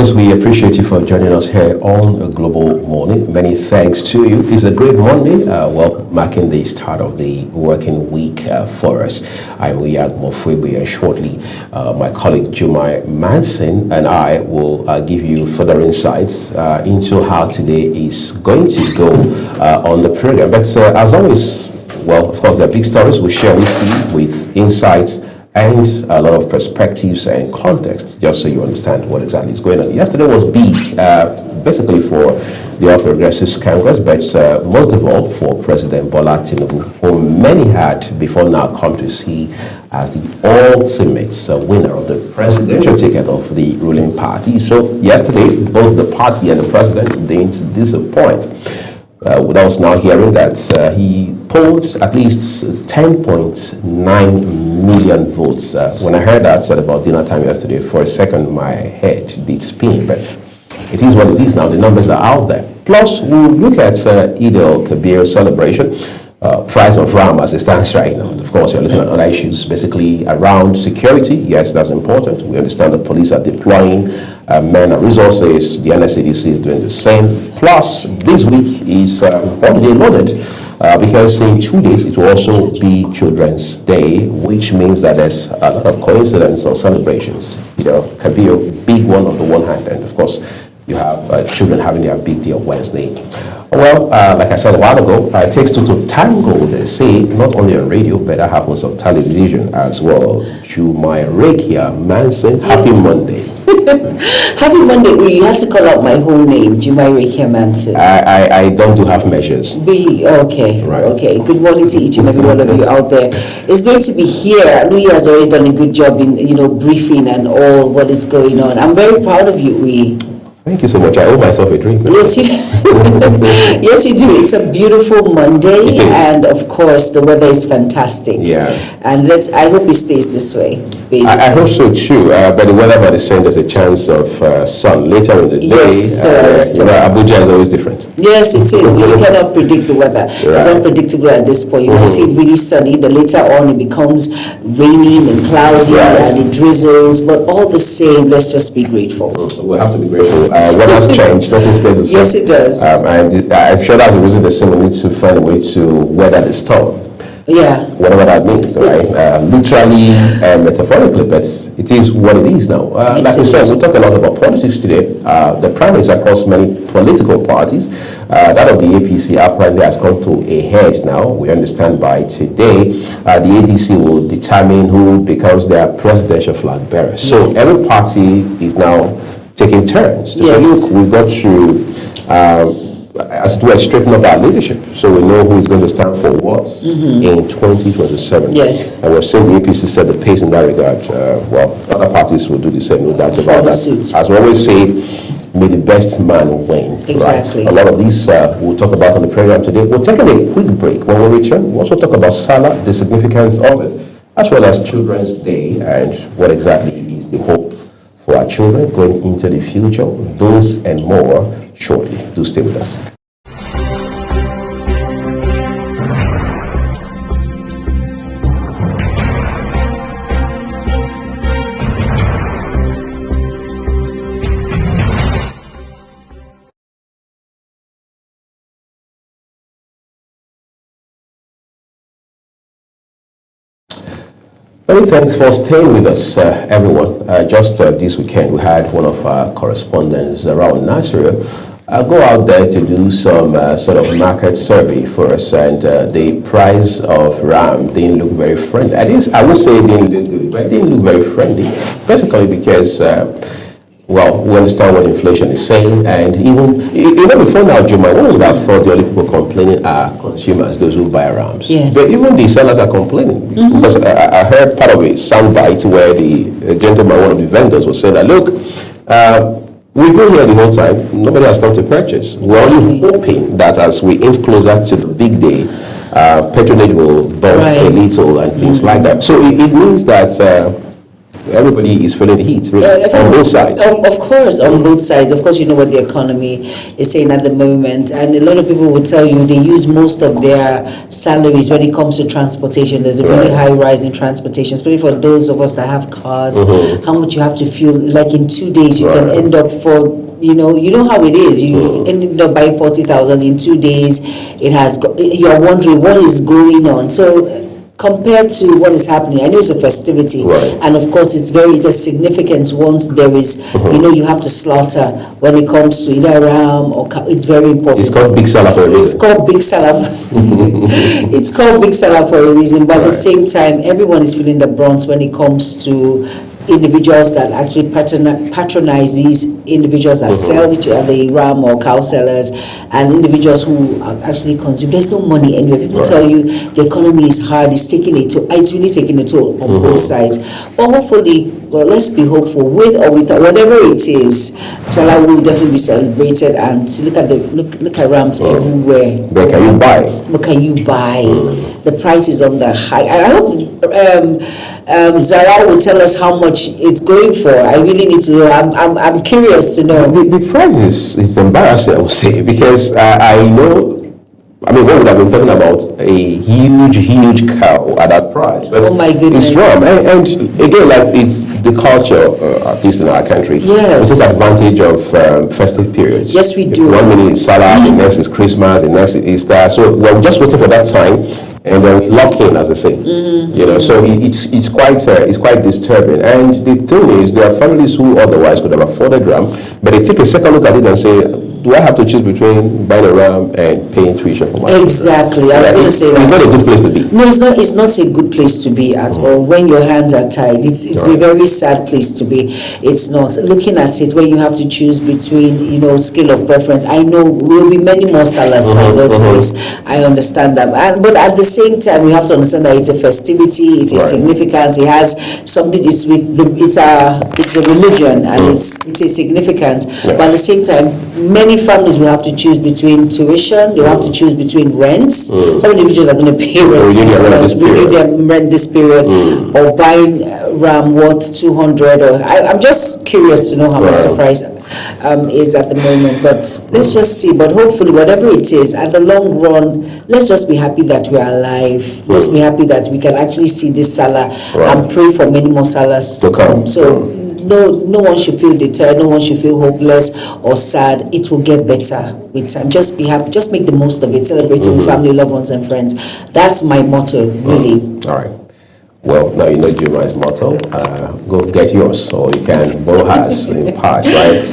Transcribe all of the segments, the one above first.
viewers, we appreciate you for joining us here on a Global Morning. Many thanks to you. It's a great Monday, marking the start of the working week for us. I'm Riyad Mofwebe, and shortly my colleague Jumai Manson and I will give you further insights into how today is going to go on the program. But as always, well, of course, there are big stories we share with you with insights and a lot of perspectives and context, just so you understand what exactly is going on. Yesterday was big, basically for the All Progressives Congress, but most of all for President Bola Tinubu, whom many had before now come to see as the ultimate winner of the presidential ticket of the ruling party. So yesterday, both the party and the president didn't disappoint. With us now hearing that he polled at least 10.9 million votes. When I heard that at about dinner time yesterday, for a second my head did spin, but it is what it is now. The numbers are out there. Plus, we'll look at Eid al-Kabir celebration, price of RAM as it stands right now. Of course, you're looking at other issues, basically around security. Yes, that's important. We understand the police are deploying men and resources. The NSCDC is doing the same. Plus, this week is holiday loaded because in 2 days it will also be Children's Day, which means that there's a lot of coincidence or celebrations. You know, can be a big one on the one hand, and of course, you have children having their big day on Wednesday. Well, like I said a while ago, it takes two to tango, they say, not only on radio, but that happens on television as well. Jumai Rekia Manson, happy Monday. Happy Monday. You have to call out my whole name, Jumai Rekia Manson. I don't do half measures. Okay, right. Okay. Good morning to each and every one of you out there. It's great to be here. Louis has already done a good job in, briefing and all what is going on. I'm very proud of you, Louis. Thank you so much. I owe myself a drink. Yes, you do. Yes, you do. It's a beautiful Monday, and of course, the weather is fantastic. Yeah. And I hope it stays this way. Basically. I hope so too. But the weather by the same, there's a chance of sun later in the day. Yes, sir. Abuja is always different. Yes, it is. But you cannot predict the weather. Right. It's unpredictable at this point. You might see it really sunny, then later on it becomes raining and cloudy, and it drizzles. But all the same, let's just be grateful. We'll have to be grateful. What has changed? Nothing stays the same. Yes, it does. And I'm sure that's the reason the same we need to find a way to weather the storm. Yeah. Whatever that means, right? Literally and metaphorically, but it is what it is now. Like we said, we'll talk a lot about politics today. The primaries across many political parties, that of the APC apparently has come to a head now. We understand by today, the ADC will determine who becomes their presidential flag bearer. So every party is now taking turns to say, look, we've got to as it were, straighten up our leadership so we know who is going to stand for what in 2027. Yes. And we're seeing the APC set the pace in that regard. Well, other parties will do the same, no doubt about that. As we always say, may the best man win. Exactly. Right? A lot of these we'll talk about on the program today. We're taking a quick break. When we return, we'll also talk about Salah, the significance of it, as well as Children's Day and what exactly is the hope for our children going into the future. Those and more shortly. Do stay with us. Many thanks for staying with us, everyone. Just this weekend, we had one of our correspondents around Nigeria go out there to do some sort of market survey for us, and the price of RAM didn't look very friendly. I would say it didn't look good, but it didn't look very friendly, basically because well, we understand what inflation is saying, and even before now, Juma, one would have thought the only people complaining are consumers, those who buy RAMs. Yes. But even the sellers are complaining, because I heard part of a soundbite where the gentleman, one of the vendors, was saying that, look, we've been here the whole time, nobody has come to purchase. Exactly. We're only hoping that as we inch closer to the big day, patronage will bump a little and things like that. So it means that everybody is feeling the heat, really, on both sides. Of course, on both sides. Of course, you know what the economy is saying at the moment, and a lot of people will tell you they use most of their salaries when it comes to transportation. There's a really high rise in transportation, especially for those of us that have cars. How much you have to fuel? Like in 2 days, you can end up for. You know how it is. You end up buying 40,000 in 2 days. You're wondering what is going on. So compared to what is happening, I know it's a festivity, and of course it's a significance once there is, you have to slaughter when it comes to either ram or cow. It's very important. It's called Big Salah for a reason. It's called Big Salah. It's called Big Salah for a reason, but at the same time, everyone is feeling the brunt when it comes to individuals that actually patronize these individuals that sell, which are the ram or cow sellers, and individuals who actually consume. There's no money anywhere. People tell you the economy is hard. It's really taking a toll on both sides. But hopefully, let's be hopeful. With or without, whatever it is, Salah will definitely be celebrated. And look at rams everywhere. But can you buy? What can you buy? The price is on the high. I hope Zara will tell us how much it's going for. I really need to know. I'm curious to know. The price is embarrassing, I would say, because I know. I mean, one would have been talking about a huge cow at that price. But oh my goodness. It's wrong. And again, like, it's the culture, at least in our country. Yes. We take advantage of festive periods. Yes, we do. 1 minute is Salah, the next is Christmas, the next is Easter. So we're just waiting for that time, and then we lock in, as I say. So it's quite disturbing. And the thing is, there are families who otherwise could have afforded ram, but they take a second look at it and say, do I have to choose between buying a ram and paying tuition for my children? Exactly. I was going to say that. It's not a good place to be. No, it's not a good place to be at all. When your hands are tied, it's a very sad place to be. It's not. Looking at it, when you have to choose between, scale of preference, I know will be many more Salahs by God's grace. I understand that. But at the same time, we have to understand that it's a festivity, it's a significance, it has something, it's a religion, and it's a significance. But at the same time, many families will have to choose between tuition, they will have to choose between rents. Some individuals are going to pay rent this period, or buying ram worth 200. Or I'm just curious to know how much the price is at the moment. But let's just see. But hopefully, whatever it is, at the long run, let's just be happy that we are alive. Let's be happy that we can actually see this Salah and pray for many more Salahs to come. So no one should feel deterred, no one should feel hopeless or sad. It will get better with time. Just be happy, just make the most of it, celebrate with family, loved ones, and friends. That's my motto, really. All right. Well, now you know Jeremiah's motto. Go get yours, or you can borrow hers in parts, right?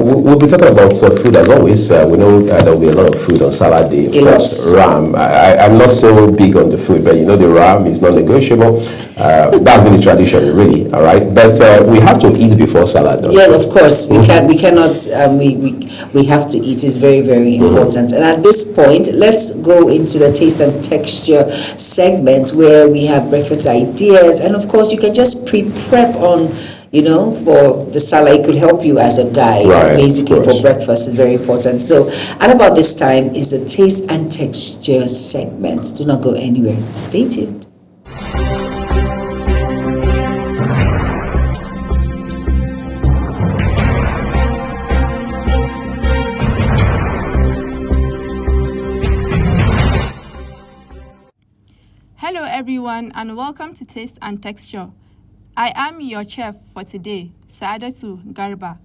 We'll be talking about food as always. We know there will be a lot of food on Salah Day. Of course, ram. I'm not so big on the food, but the ram is non-negotiable. That's been the tradition, really. All right, but we have to eat before Salah. Yeah, of course. We cannot. We have to eat. It's very, very important. And at this point, let's go into the taste and texture segment where we have breakfast ideas, and of course you can just prep on for the Salah. It could help you as a guide, basically, for breakfast. Is very important. So at about this time is the taste and texture segment. Do not go anywhere. Stay tuned. Hello everyone, and welcome to Taste and Texture. I am your chef for today, Saadatu Garba.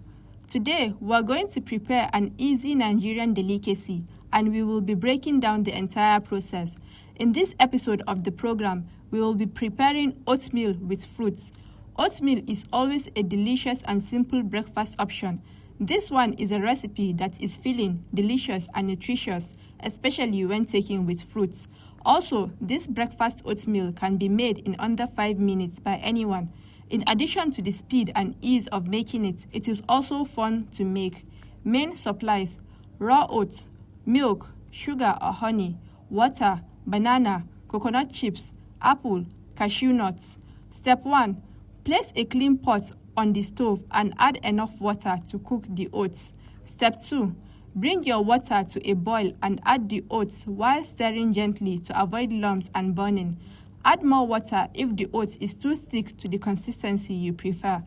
Today, we're going to prepare an easy Nigerian delicacy, and we will be breaking down the entire process. In this episode of the program, we will be preparing oatmeal with fruits. Oatmeal is always a delicious and simple breakfast option. This one is a recipe that is filling, delicious, and nutritious, especially when taken with fruits. Also, this breakfast oatmeal can be made in under 5 minutes by anyone. In addition to the speed and ease of making it, it is also fun to make. Main supplies: raw oats, milk, sugar or honey, water, banana, coconut chips, apple, cashew nuts. Step 1. Place a clean pot on the stove and add enough water to cook the oats. Step 2. Bring your water to a boil and add the oats while stirring gently to avoid lumps and burning. Add more water if the oat is too thick to the consistency you prefer.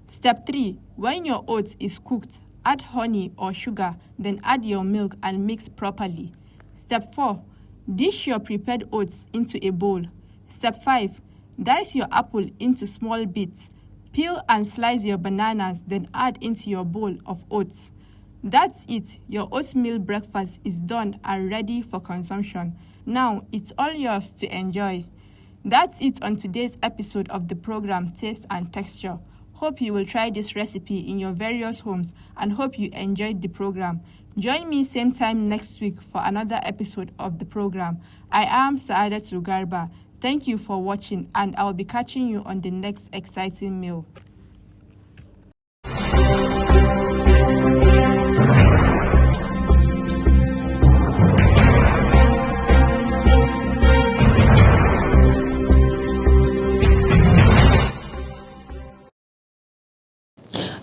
Step 3. When your oat is cooked, add honey or sugar, then add your milk and mix properly. Step 4. Dish your prepared oats into a bowl. Step 5. Dice your apple into small bits. Peel and slice your bananas, then add into your bowl of oats. That's it. Your oatmeal breakfast is done and ready for consumption. Now it's all yours to enjoy. That's it on today's episode of the program Taste and Texture. Hope you will try this recipe in your various homes and hope you enjoyed the program. Join me same time next week for another episode of the program. I am Saadatu Garba. Thank you for watching, and I'll be catching you on the next exciting meal.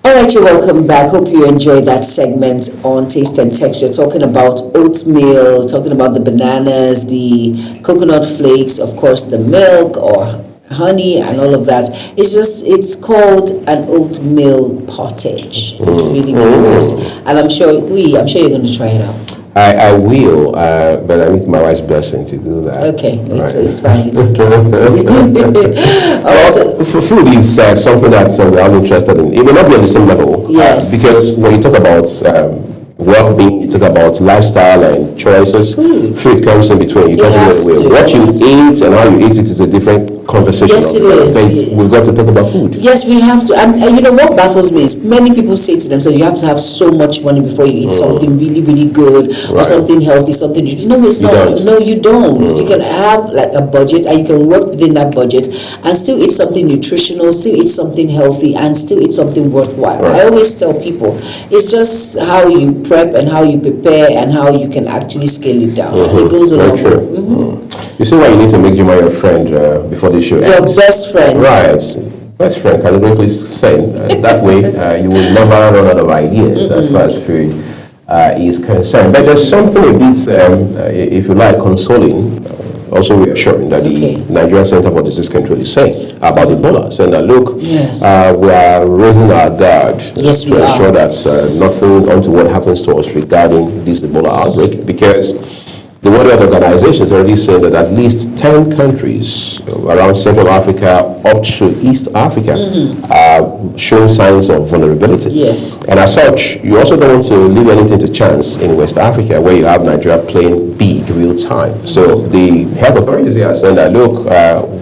Alright, you're welcome back. Hope you enjoyed that segment on Taste and Texture, talking about oatmeal, talking about the bananas, the coconut flakes, of course the milk or honey and all of that. It's called an oatmeal pottage. It's really, really nice. And I'm sure you're going to try it out. I will, but I need my wife's blessing to do that. Okay, it's fine. It's okay. All right, so food is something that we're all interested in. It may not be on the same level. Yes. Because when you talk about well-being, you talk about lifestyle and choices, food comes in between. You can't do it. What you eat and how you eat it is a different conversation. Yes, it is. We've got to talk about food. Yes, we have to. And you know what baffles me is many people say to themselves, you have to have so much money before you eat something really, really good or something healthy, something you no, it's not. No, you don't. You can have like a budget and you can work within that budget and still eat something nutritional, still eat something healthy, and still eat something worthwhile. I always tell people it's just how you prep and how you prepare and how you can actually scale it down. It goes a long way. You see why you need to make Juma your friend before the show ends? Your best friend. Right. Best friend, categorically saying. That way, you will never run out of ideas as far as food is concerned. But there's something a bit, if you like, consoling, also reassuring that the Nigerian Center for Disease Control is saying about Ebola. Saying that, look, we are raising our guard to ensure that nothing untoward happens to us regarding this Ebola outbreak, because the World Health Organization is already saying that at least 10 countries around Central Africa up to East Africa are showing signs of vulnerability. Yes. And as such, you also don't want to leave anything to chance in West Africa, where you have Nigeria playing big real time. So the health authorities here are saying that, look,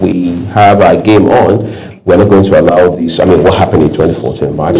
we have our game on. We're not going to allow this. I mean, what happened in 2014 might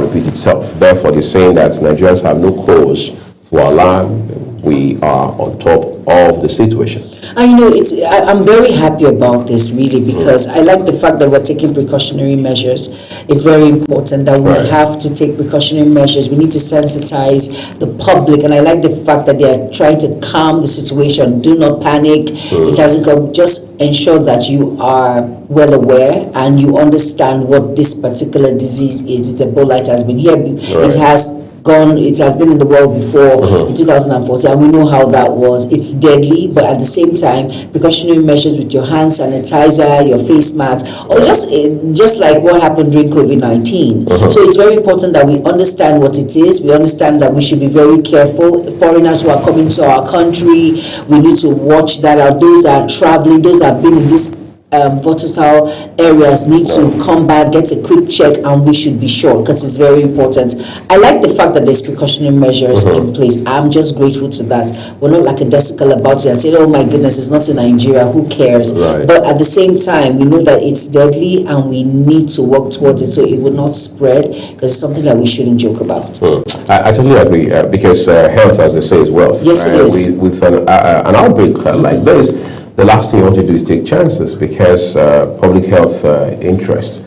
repeat itself. Therefore, they're saying that Nigerians have no cause for alarm. We are on top of the situation. And you know, I'm very happy about this, really, because I like the fact that we're taking precautionary measures. It's very important that we have to take precautionary measures. We need to sensitize the public, and I like the fact that they are trying to calm the situation. Do not panic. It hasn't come. Just ensure that you are well aware and you understand what this particular disease is. It's Ebola. It has been here. It has been in the world before in 2014, and we know how that was. It's deadly, but at the same time, precautionary measures with your hand sanitizer, your face mask, or just like what happened during COVID-19. So it's very important that we understand what it is. We understand that we should be very careful. Foreigners who are coming to our country, we need to watch that out. Those that are traveling, those that have been in this volatile areas need to come back, get a quick check, and we should be sure, because it's very important. I like the fact that there's precautionary measures in place. I'm just grateful to that. We're not like a desical about it and say, oh my goodness, it's not in Nigeria, who cares? But at the same time, we know that it's deadly and we need to work towards it so it will not spread, because it's something that we shouldn't joke about. I totally agree, because health, as they say, is wealth. Yes, it is. With an outbreak like this, the last thing you want to do is take chances, because public health interest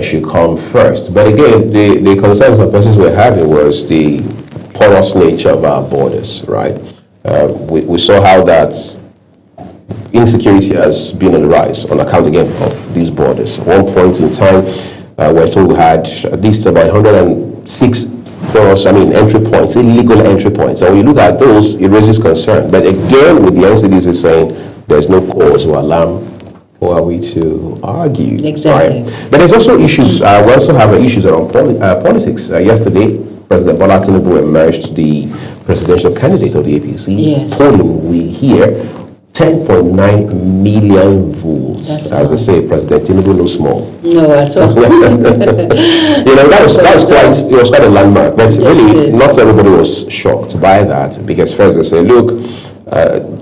should come first. But again, the concerns and questions we're having was the porous nature of our borders, right? We saw how that insecurity has been on the rise on account, again, of these borders. At one point in time, we're told we had at least about 106 entry points, illegal entry points. And when you look at those, it raises concern. But again, with the NCDC saying there's no cause or alarm who are we to argue? Exactly. Right? But there's also issues. We also have issues around politics. Yesterday, President Bola Tinubu emerged the presidential candidate of the APC. Yes. Polling, we hear 10.9 million votes. That's As I say, President Tinubu no small. No, at all. It was quite a landmark. But Yes, it really, is. not everybody was shocked by that, because first they say, look,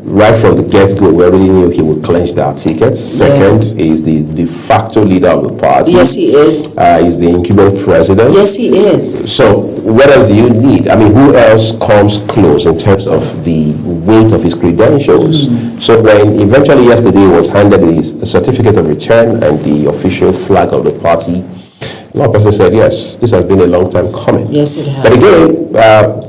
right from the get-go, we already knew he would clinch that ticket. Second, is the de facto leader of the party. Yes, he is. Is the incumbent president. Yes, he is. So what else do you need? I mean, who else comes close in terms of the weight of his credentials? So when eventually yesterday was handed his certificate of return and the official flag of the party, a lot of persons said, yes, this has been a long time coming. Yes, it has. But again,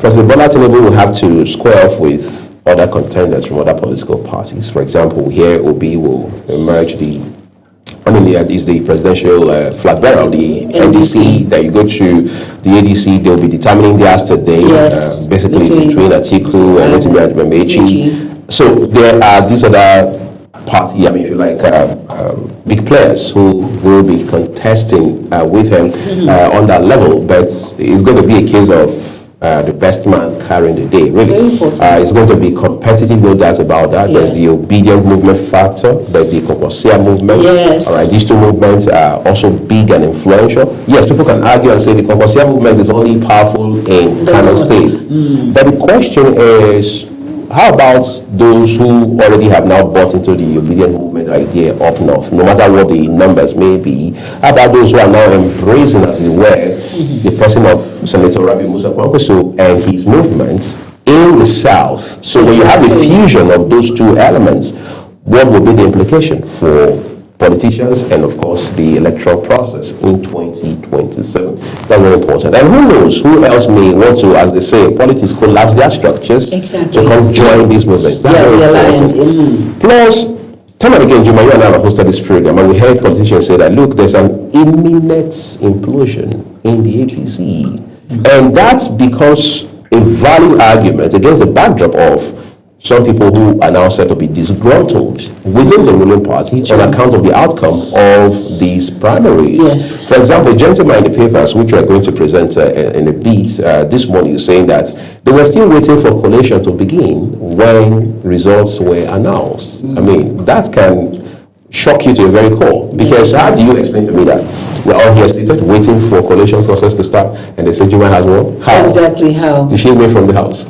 President Bola Tinubu will have to square off with other contenders from other political parties. For example, here Obi will emerge is the presidential flag bearer of the NDC. That you go to the ADC, they'll be determining theirs today. Yes. Basically between Atiku and Mechi. So there are these other party, if you like, big players who will be contesting with him on that level. But it's going to be a case of the best man carrying the day, really. Very important. It's going to be competitive, no doubt about that. Yes. There's the obedient movement factor, there's the Kokosia movement. Yes. All right, these two movements are also big and influential. Yes, people can argue and say the Kokosia movement is only powerful in Kano State. But the question is, how about those who already have now bought into the obedient movement idea up north, no matter what the numbers may be? How about those who are now embracing, as it were, the person of Senator Rabi Musa Kwankwaso and his movement in the south? So when you have a fusion of those two elements, what will be the implication for politicians and, of course, the electoral process in 2027? That's very important. And who knows, who else may want to, as they say, politics collapse their structures Exactly. to come join this movement. That's very the alliance. important. Plus, time and again, Juma, you and I have hosted this program, and we heard politicians say that, look, there's an imminent implosion in the APC. And that's because a valid argument against the backdrop of some people who are now said to be disgruntled within the ruling party on account of the outcome of these primaries. Yes. For example, a gentleman in the papers, which we are going to present in a bit this morning, is saying that they were still waiting for collation to begin when results were announced. I mean, that can shock you to your very core, because how do you explain to me that we're all here seated waiting for collation process to start and they say Juma has won? How? Exactly how. Did she win from the house?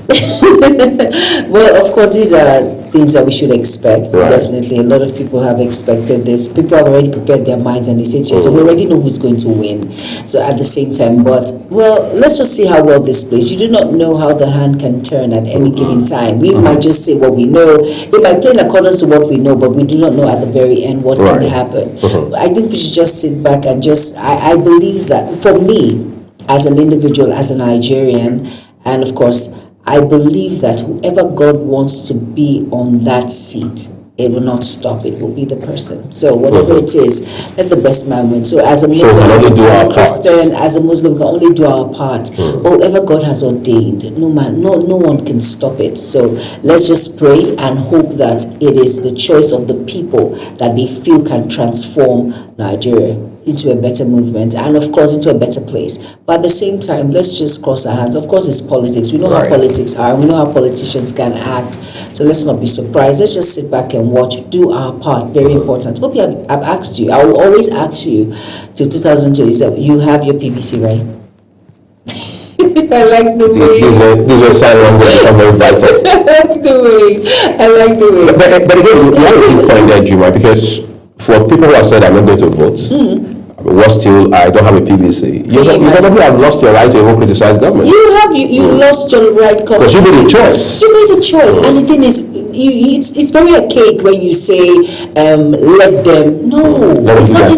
Well, of course, these are things that we should expect. Right. Definitely, a lot of people have expected this. People have already prepared their minds, and they say, so we already know who's going to win. So at the same time, but, well, let's just see how well this plays. You do not know how the hand can turn at any given time. We might just say what we know. It might play in accordance to what we know, but we do not know at the very end what can happen. I think we should just sit back and I believe that, for me, as an individual, as a Nigerian, and of course, I believe that whoever God wants to be on that seat, it will not stop. It will be the person. So whatever it is, let the best man win. So as a Muslim, as a Christian, as a Muslim, we can only do our part. Whatever God has ordained, no one can stop it. So let's just pray and hope that it is the choice of the people that they feel can transform Nigeria into a better movement, and of course into a better place. But at the same time, let's just cross our hands. Of course, it's politics. We know how politics are. We know how politicians can act. So let's not be surprised. Let's just sit back and watch, do our part. Very important. Hope I've asked you. I will always ask you till 2027. You have your PVC, right? I like the way. These are sign wrong way become very vital. I like the way. I like the way. But again, you have a good point there, Juma, because for people who have said I'm not going to vote, what still I don't have a PVC. You probably have lost your right to even criticize government. You lost your right because you made a choice. You made a choice, and the thing is, it's very archaic when you say let them. No, it's not.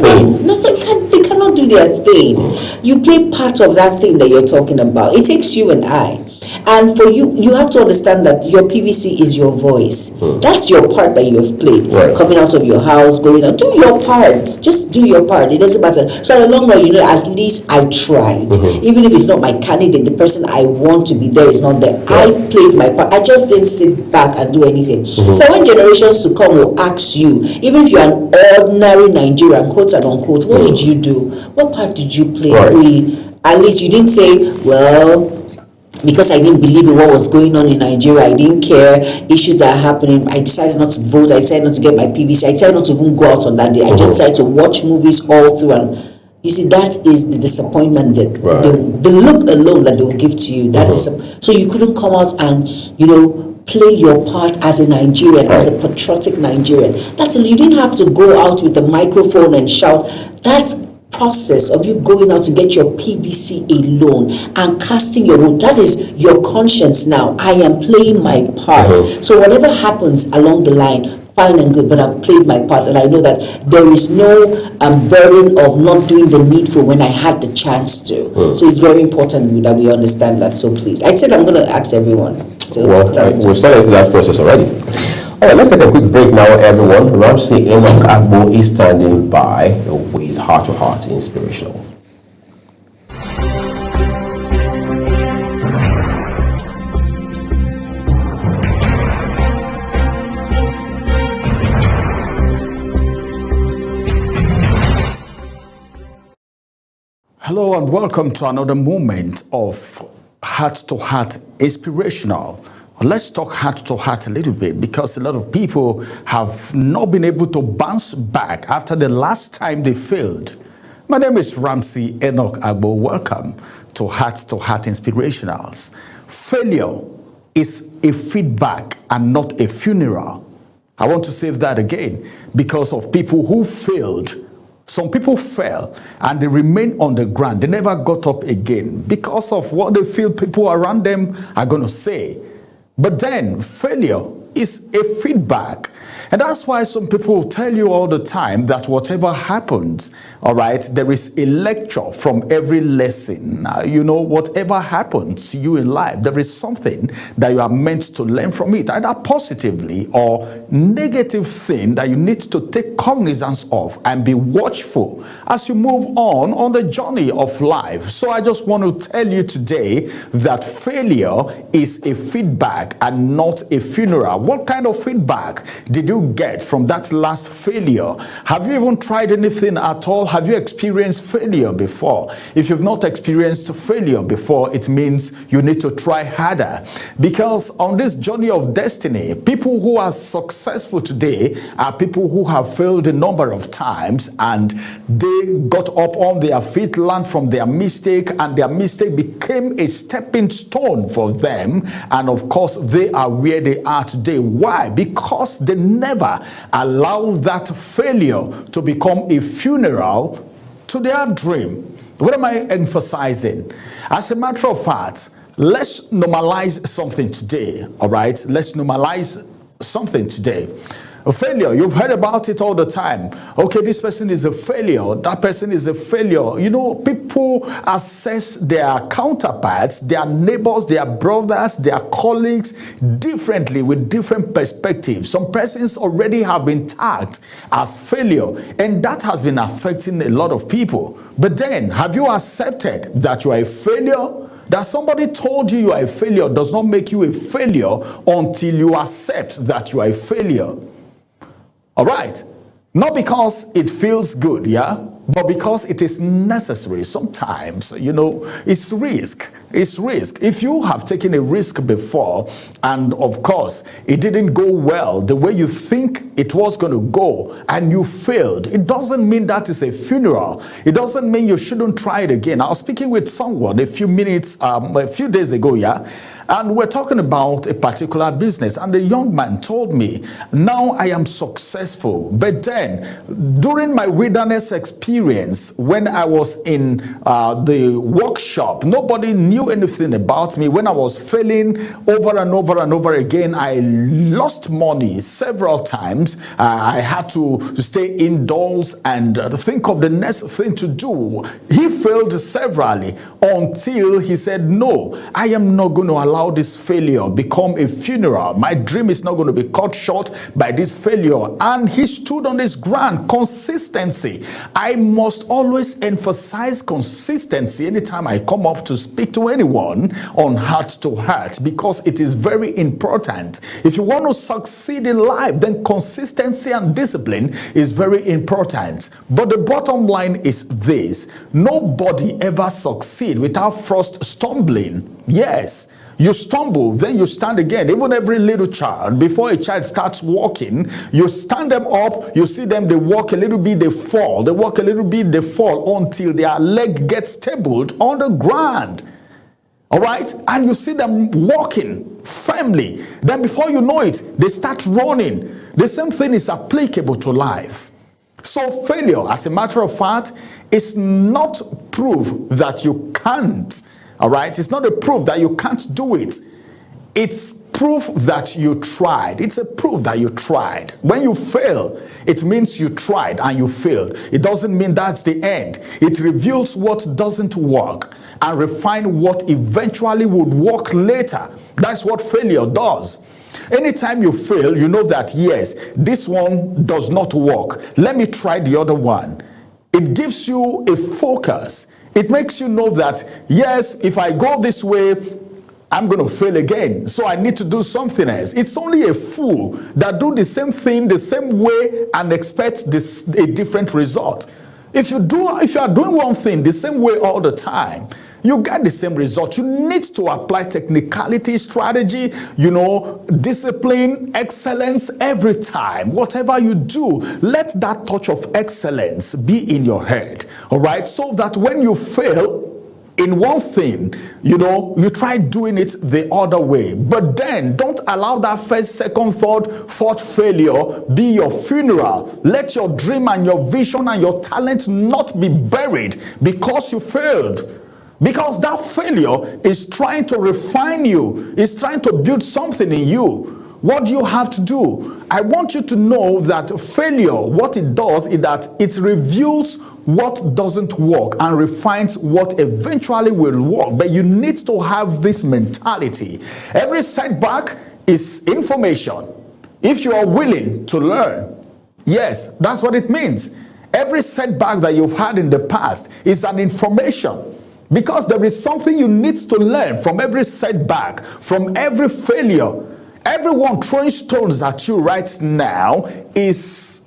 They cannot do their thing. You play part of that thing that you're talking about. It takes you and I. And for you, you have to understand that your PVC is your voice. That's your part that you have played. Right. Coming out of your house, going out, do your part. Just do your part. It doesn't matter. So in the long run, at least I tried. Even if it's not my candidate, the person I want to be there is not there. I played my part. I just didn't sit back and do anything. So when generations to come will ask you, even if you're an ordinary Nigerian, quote and unquote, what did you do? What part did you play? Right. At least you didn't say, well, because I didn't believe in what was going on in Nigeria, I didn't care issues that are happening, I decided not to vote, I decided not to get my PVC, I decided not to even go out on that day. I just decided to watch movies all through. And you see, that is the disappointment, that the look alone that they will give to you. So you couldn't come out and, play your part as a Nigerian, as a patriotic Nigerian. That's all. You didn't have to go out with a microphone and shout. That process of you going out to get your PVC alone and casting your vote, that is your conscience now. I am playing my part. So whatever happens along the line, fine and good, but I've played my part, and I know that there is no burden of not doing the needful when I had the chance to. So it's very important that we understand that. So please, I said I'm going to ask everyone. We've started into that process already. All right, let's take a quick break now, everyone. Ramsey Enoch Agbo is standing by with Heart to Heart Inspirational. Hello and welcome to another moment of Heart to Heart Inspirational. Let's talk heart to heart a little bit, because a lot of people have not been able to bounce back after the last time they failed. My name is Ramsey Enoch Agbo. Welcome to Heart Inspirationals. Failure is a feedback and not a funeral. I want to say that again, because of people who failed. Some people fell and they remain on the ground. They never got up again because of what they feel people around them are going to say. But then failure is a feedback. And that's why some people will tell you all the time that whatever happens, all right, there is a lecture from every lesson. Whatever happens to you in life, there is something that you are meant to learn from it, either positively or negative thing that you need to take cognizance of and be watchful as you move on the journey of life. So I just want to tell you today that failure is a feedback and not a funeral. What kind of feedback did you get from that last failure? Have you even tried anything at all? Have you experienced failure before? If you've not experienced failure before, it means you need to try harder. Because on this journey of destiny, people who are successful today are people who have failed a number of times, and they got up on their feet, learned from their mistake, and their mistake became a stepping stone for them. And of course, they are where they are today. Why? Because they never allow that failure to become a funeral to their dream. What am I emphasizing? As a matter of fact, let's normalize something today, all right? Let's normalize something today. A failure, you've heard about it all the time. Okay, this person is a failure, that person is a failure. People assess their counterparts, their neighbors, their brothers, their colleagues differently with different perspectives. Some persons already have been tagged as failure, and that has been affecting a lot of people. But then, have you accepted that you are a failure? That somebody told you are a failure does not make you a failure until you accept that you are a failure. All right, not because it feels good, but because it is necessary. Sometimes, it's risk. It's risk. If you have taken a risk before, and of course, it didn't go well the way you think it was going to go, and you failed, it doesn't mean that is a funeral. It doesn't mean you shouldn't try it again. I was speaking with someone a few days ago, and we're talking about a particular business, and the young man told me, now I am successful. But then, during my wilderness experience, when I was in the workshop, nobody knew anything about me. When I was failing over and over and over again, I lost money several times. I had to stay indoors and think of the next thing to do. He failed severally until he said, no, I am not going to allow allow this failure become a funeral. My dream is not going to be cut short by this failure. And he stood on his ground. Consistency. I must always emphasize consistency anytime I come up to speak to anyone on heart to heart, because it is very important. If you want to succeed in life, then consistency and discipline is very important. But the bottom line is this: nobody ever succeeds without first stumbling. Yes, you stumble, then you stand again. Even every little child, before a child starts walking, you stand them up, you see them, they walk a little bit, they fall, they walk a little bit, they fall, until their leg gets stable on the ground. All right, and you see them walking firmly. Then before you know it, they start running. The same thing is applicable to life. So failure, as a matter of fact, is not proof that you can't. All right, it's not a proof that you can't do it. It's proof that you tried. It's a proof that you tried. When you fail, it means you tried and you failed. It doesn't mean that's the end. It reveals what doesn't work and refine what eventually would work later. That's what failure does. Anytime you fail, you know that, yes, this one does not work. Let me try the other one. It gives you a focus. It makes you know that, yes, if I go this way, I'm going to fail again. So I need to do something else. It's only a fool that do the same thing the same way and expect a different result. If you are doing one thing the same way all the time, you get the same result. You need to apply technicality, strategy, discipline, excellence every time. Whatever you do, let that touch of excellence be in your head. All right? So that when you fail in one thing, you try doing it the other way. But then don't allow that first, second, third, fourth failure be your funeral. Let your dream and your vision and your talent not be buried because you failed. Because that failure is trying to refine you. It's trying to build something in you. What do you have to do? I want you to know that failure, what it does is that it reveals what doesn't work and refines what eventually will work. But you need to have this mentality. Every setback is information. If you are willing to learn, yes, that's what it means. Every setback that you've had in the past is an information. Because there is something you need to learn from every setback, from every failure. Everyone throwing stones at you right now is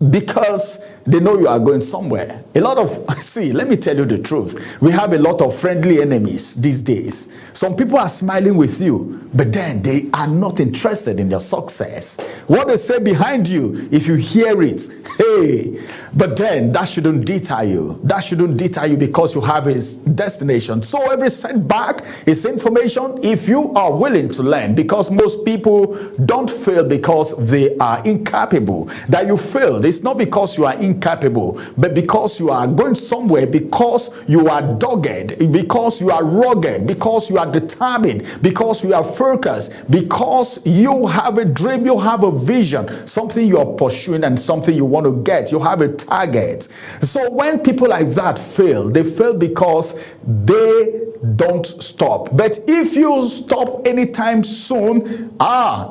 because they know you are going somewhere. Let me tell you the truth. We have a lot of friendly enemies these days. Some people are smiling with you, but then they are not interested in your success. What they say behind you, if you hear it, hey, but then that shouldn't deter you. That shouldn't deter you because you have a destination. So every setback is information if you are willing to learn, because most people don't fail because they are incapable. That you failed, it's not because you are incapable, but because you are going somewhere, because you are dogged, because you are rugged, because you are determined, because you are focused, because you have a dream, you have a vision, something you are pursuing and something you want to get. You have a target. So when people like that fail, they fail because they don't stop. But if you stop anytime soon,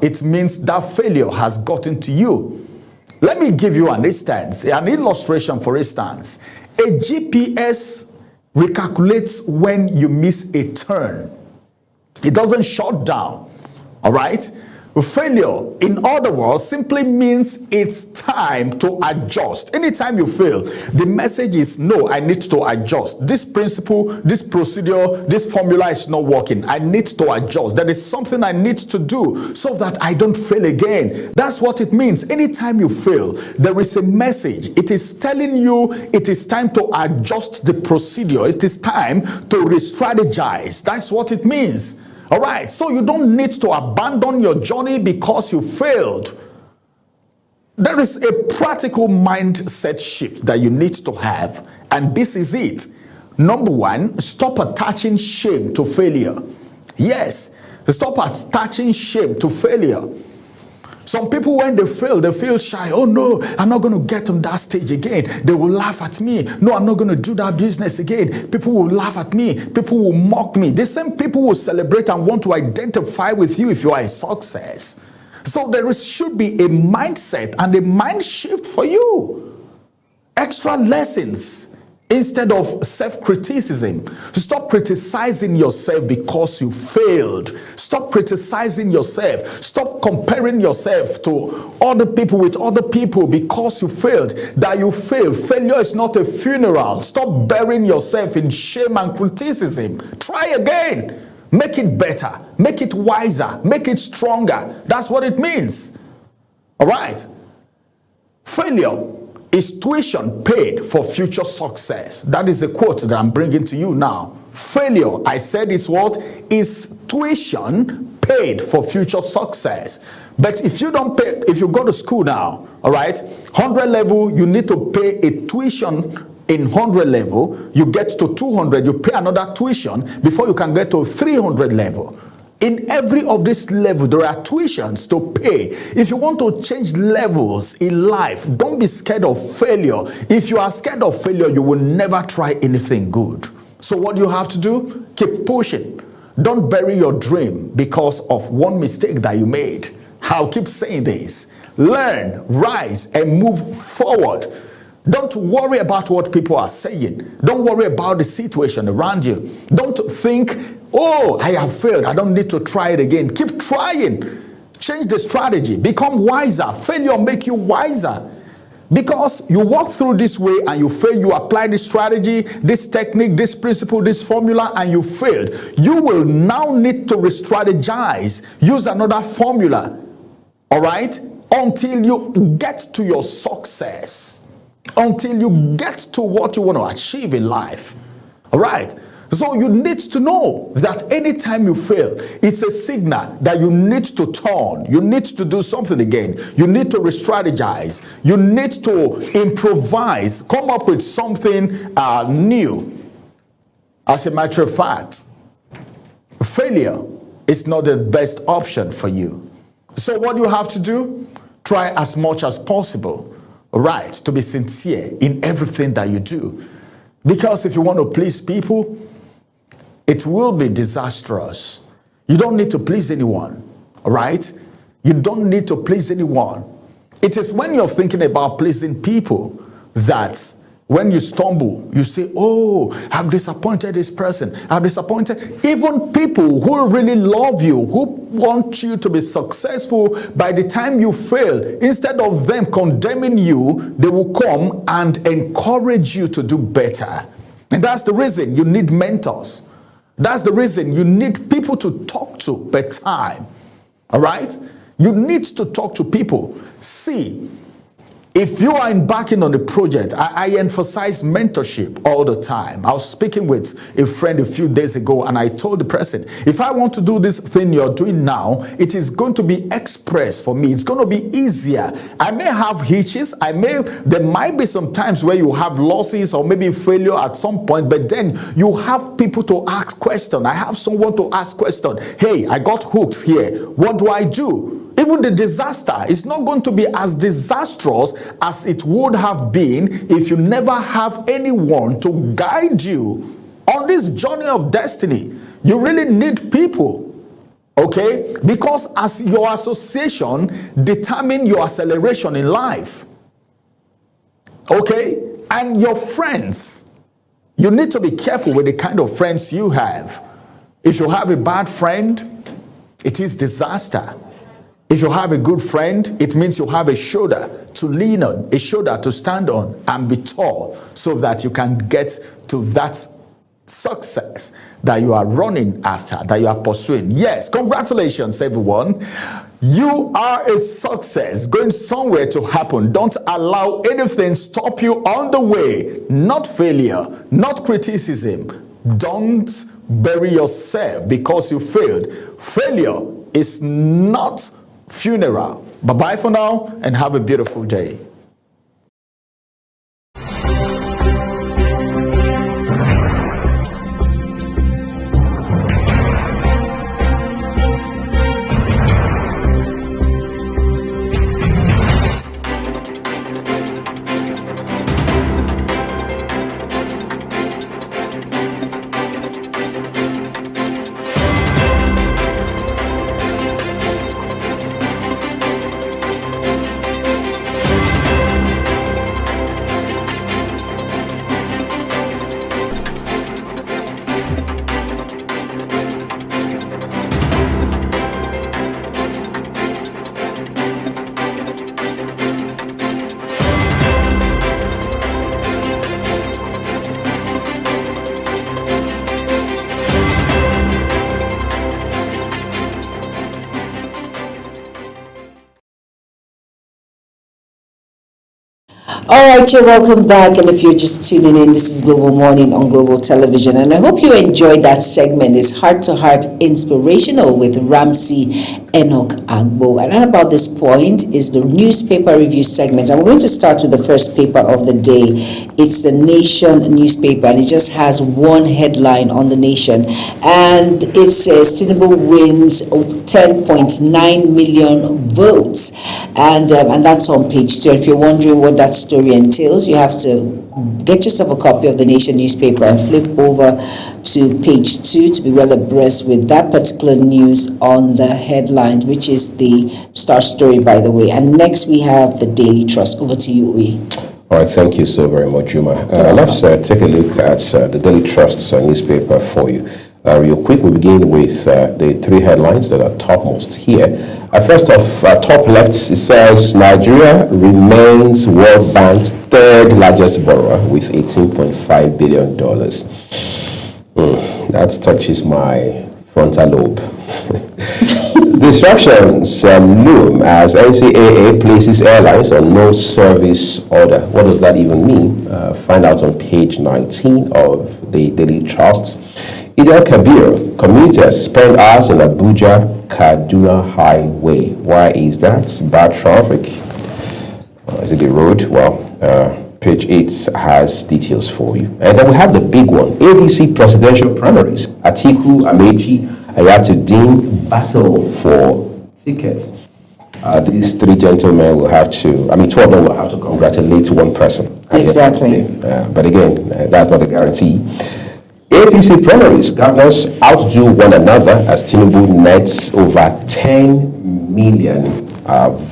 it means that failure has gotten to you. Let me give you an instance, an illustration. For instance, a GPS recalculates when you miss a turn. It doesn't shut down. All right? Failure, in other words, simply means it's time to adjust. Anytime you fail, the message is, no, I need to adjust. This principle, this procedure, this formula is not working. I need to adjust. There is something I need to do so that I don't fail again. That's what it means. Anytime you fail, there is a message. It is telling you it is time to adjust the procedure. It is time to re-strategize. That's what it means. All right, so you don't need to abandon your journey because you failed. There is a practical mindset shift that you need to have, and this is it. Number one, stop attaching shame to failure. Yes, stop attaching shame to failure. Some people, when they fail, they feel shy. Oh no, I'm not going to get on that stage again. They will laugh at me. No, I'm not going to do that business again. People will laugh at me. People will mock me. The same people will celebrate and want to identify with you if you are a success. So there should be a mindset and a mind shift for you. Extra lessons instead of self-criticism. Stop criticizing yourself because you failed. Stop criticizing yourself. Stop comparing yourself to other people with other people because you failed. That you failed. Failure is not a funeral. Stop burying yourself in shame and criticism. Try again. Make it better. Make it wiser. Make it stronger. That's what it means. All right? Failure is tuition paid for future success. That is a quote that I'm bringing to you now. Failure, I said, is what? Is tuition paid for future success. But if you don't pay, if you go to school now, all right, 100 level, you need to pay a tuition. In 100 level, you get to 200, you pay another tuition before you can get to 300 level. In every of this level, there are tuitions to pay. If you want to change levels in life, don't be scared of failure. If you are scared of failure, you will never try anything good. So what you have to do? Keep pushing. Don't bury your dream because of one mistake that you made. I'll keep saying this. Learn, rise, and move forward. Don't worry about what people are saying. Don't worry about the situation around you. Don't think, oh, I have failed. I don't need to try it again. Keep trying. Change the strategy. Become wiser. Failure make you wiser. Because you walk through this way and you fail, you apply this strategy, this technique, this principle, this formula, and you failed. You will now need to re-strategize. Use another formula. All right? Until you get to your success. Until you get to what you want to achieve in life. All right? So you need to know that anytime you fail, it's a signal that you need to turn. You need to do something again. You need to re-strategize. You need to improvise. Come up with something new. As a matter of fact, failure is not the best option for you. So what you have to do? Try as much as possible. Right, to be sincere in everything that you do. Because if you want to please people, it will be disastrous. You don't need to please anyone, all right? You don't need to please anyone. It is when you're thinking about pleasing people that when you stumble, you say, oh, I've disappointed this person. I've disappointed even people who really love you, who want you to be successful. By the time you fail, instead of them condemning you, they will come and encourage you to do better. And that's the reason you need mentors. That's the reason you need people to talk to per time. All right? You need to talk to people. See, if you are embarking on a project, I emphasize mentorship all the time. I was speaking with a friend a few days ago and I told the person, if I want to do this thing you're doing now, it is going to be express for me. It's going to be easier. I may have hitches. There might be some times where you have losses or maybe failure at some point, but then you have people to ask questions. I have someone to ask questions. Hey, I got hooked here. What do I do? Even the disaster is not going to be as disastrous as it would have been if you never have anyone to guide you on this journey of destiny. You really need people, okay? Because as your association determine your acceleration in life, okay? And your friends, you need to be careful with the kind of friends you have. If you have a bad friend, it is disaster. If you have a good friend, it means you have a shoulder to lean on, a shoulder to stand on and be tall so that you can get to that success that you are running after, that you are pursuing. Yes, congratulations, everyone. You are a success going somewhere to happen. Don't allow anything stop you on the way. Not failure, not criticism. Don't bury yourself because you failed. Failure is not funeral. Bye-bye for now and have a beautiful day. All right, you're welcome back. And if you're just tuning in, this is Global Morning on Global Television. And I hope you enjoyed that segment. It's Heart to Heart Inspirational with Ramsey Enoch Agbo. And at about this point is the newspaper review segment. I'm going to start with the first paper of the day. It's the Nation newspaper, and it just has one headline on the Nation. And it says Tinubu wins 10.9 million votes. And that's on page 2. If you're wondering what that story entails, you have to get yourself a copy of the Nation newspaper and flip over to page 2 to be well abreast with that particular news on the headlines, which is the star story, by the way. And next we have the Daily Trust. Over to you, Uwe. All right, thank you so very much, Juma. Let's take a look at the Daily Trust newspaper for you. Real quick, we begin with the 3 headlines that are topmost here. First off, top left, it says Nigeria remains World Bank's 3rd largest borrower with $18.5 billion. That touches my frontal lobe. Disruptions loom as NCAA places airlines on no service order. What does that even mean? Find out on page 19 of the Daily Trust. Idil Kabir, commuters spend hours on Abuja-Kaduna Highway. Why is that? Bad traffic. Is it the road? Well, page 8 has details for you. And then we have the big one, ADC presidential primaries. Atiku, Amechi, Ayatollah battle for tickets. These 3 gentlemen will have to, 2 of them will have to congratulate one person. Exactly. But again, that's not a guarantee. APC primaries, governors outdo one another as Tinubu nets over 10 million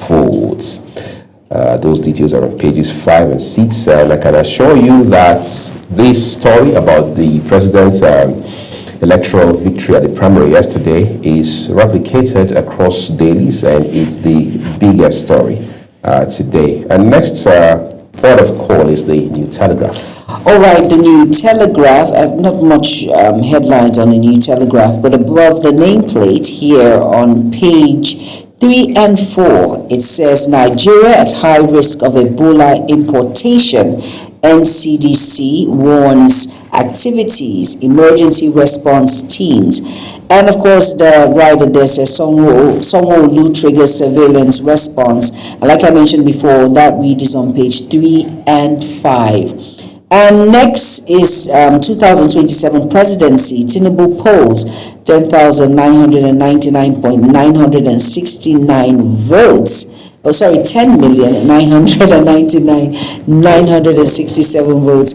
votes. Those details are on pages 5 and 6. And I can assure you that this story about the president's electoral victory at the primary yesterday is replicated across dailies, and it's the biggest story today. And next port of call is the New Telegraph. All right, the New Telegraph, not much headlines on the New Telegraph, but above the nameplate here on page 3 and 4, it says Nigeria at high risk of Ebola importation. NCDC warns activities, emergency response teams. And of course, the rider there says Sanwo-Olu triggers surveillance response. And like I mentioned before, that read is on page 3 and 5. And next is 2027 presidency. Tinubu polls 10,999.969 votes. 10,999,967 votes.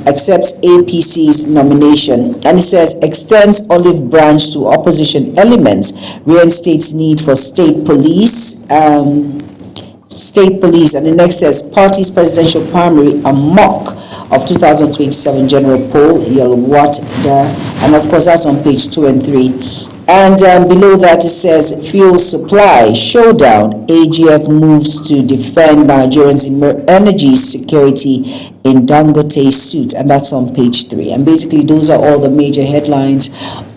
Accepts APC's nomination. And it says extends olive branch to opposition elements. Reinstates need for state police. And the next says party's presidential primary a mock of 2027 general poll. And of course that's on page 2 and 3. And below that it says fuel supply showdown. AGF moves to defend Nigerians' energy security in Dangote suit, and that's on page 3. And basically those are all the major headlines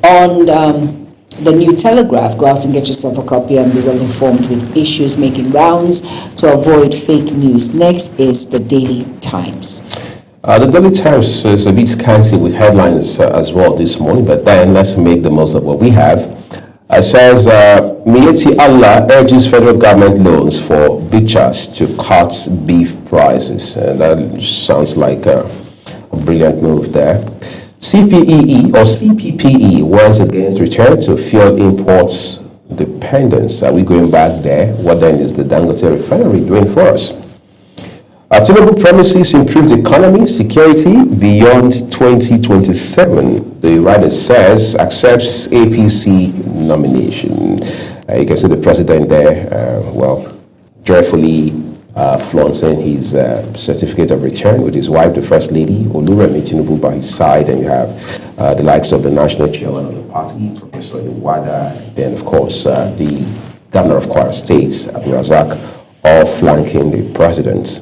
on the New Telegraph. Go out and get yourself a copy and be well informed with issues making rounds to avoid fake news. Next is the Daily Times. The Daily Times is a bit scanty with headlines as well this morning, but then let's make the most of what we have. It says, Miyetti Allah urges federal government loans for butchers to cut beef prices. That sounds like a brilliant move there. CPPE warns against return to fuel imports dependence. Are we going back there? What then is the Dangote refinery doing for us? Tinubu promises improved economy, security beyond 2027. The writer says accepts APC nomination. You can see the president there, joyfully flaunting his certificate of return with his wife, the First Lady, Oluremi Tinubu, by his side. And you have the likes of the national chairman of the party, Professor Iwada, then of course the governor of Kwara State, Abdulrazak, all flanking the president.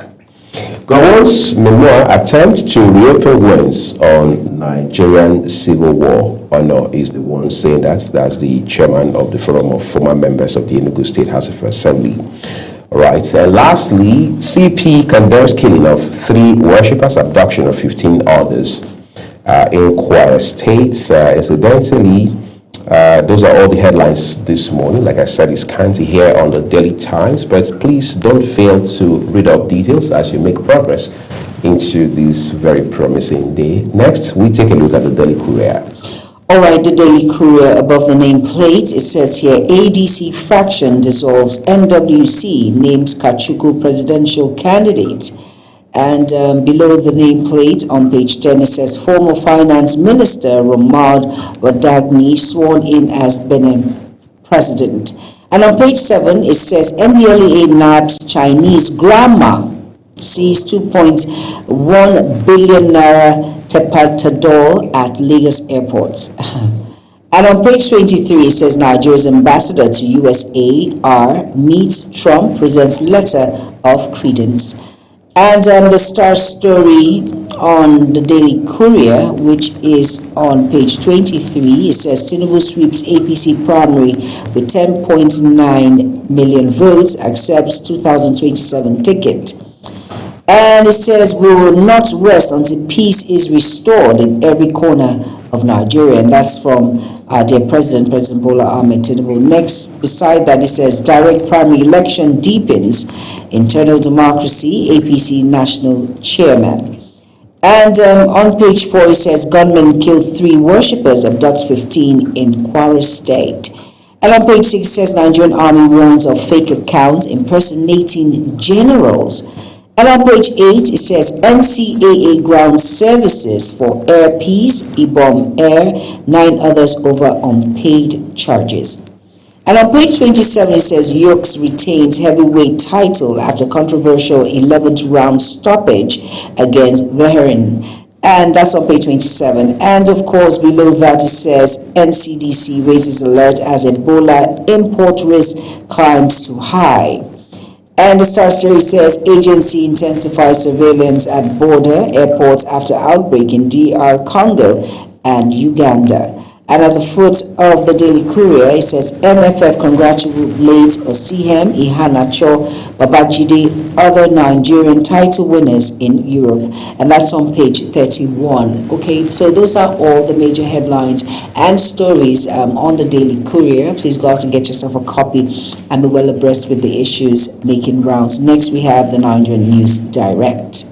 Gowon's memoir attempt to reopen wounds on Nigerian civil war. Ono is the one saying that. That's the chairman of the Forum of Former Members of the Enugu State House of Assembly. Right. And lastly, CP condemns killing of 3 worshippers, abduction of 15 others in Kwara State. Incidentally, those are all the headlines this morning. Like I said, it's scanty here on the Daily Times, but please don't fail to read up details as you make progress into this very promising day. Next, we take a look at the Daily Courier. All right, the Daily Courier above the nameplate, it says here, ADC fraction dissolves NWC, names Kachuku presidential candidate. And below the nameplate on page 10, it says, former finance minister Romuald Wadagni sworn in as Benin president. And on page 7, it says, NDLEA nabs Chinese grammar, sees 2.1 billion naira Tepatadol at Lagos airports. And on page 23, it says Nigeria's ambassador to USAR meets Trump, presents letter of credence. And the star story on the Daily Courier, which is on page 23, it says Tinubu sweeps APC primary with 10.9 million votes, accepts 2027 ticket. And it says, we will not rest until peace is restored in every corner of Nigeria. And that's from their President Bola Ahmed Tinubu. Next, beside that, it says, direct primary election deepens internal democracy, APC national chairman. And on page 4, it says, gunmen kill 3 worshippers, abduct 15 in Kwara State. And on page 6, it says, Nigerian army warns of fake accounts impersonating generals. And on page 8, it says NCAA ground services for Air Peace, Ibom Air, 9 others over unpaid charges. And on page 27, it says Yokes retains heavyweight title after controversial 11th round stoppage against Veherin. And that's on page 27. And of course, below that, it says NCDC raises alert as Ebola import risk climbs to high. And the Star story says agency intensifies surveillance at border airports after outbreak in DR Congo and Uganda. And at the foot of the Daily Courier, it says NFF congratulates Osihem, Ihanacho, Babajide, other Nigerian title winners in Europe. And that's on page 31. Okay, so those are all the major headlines and stories on the Daily Courier. Please go out and get yourself a copy and be well abreast with the issues making rounds. Next, we have the Nigerian News Direct.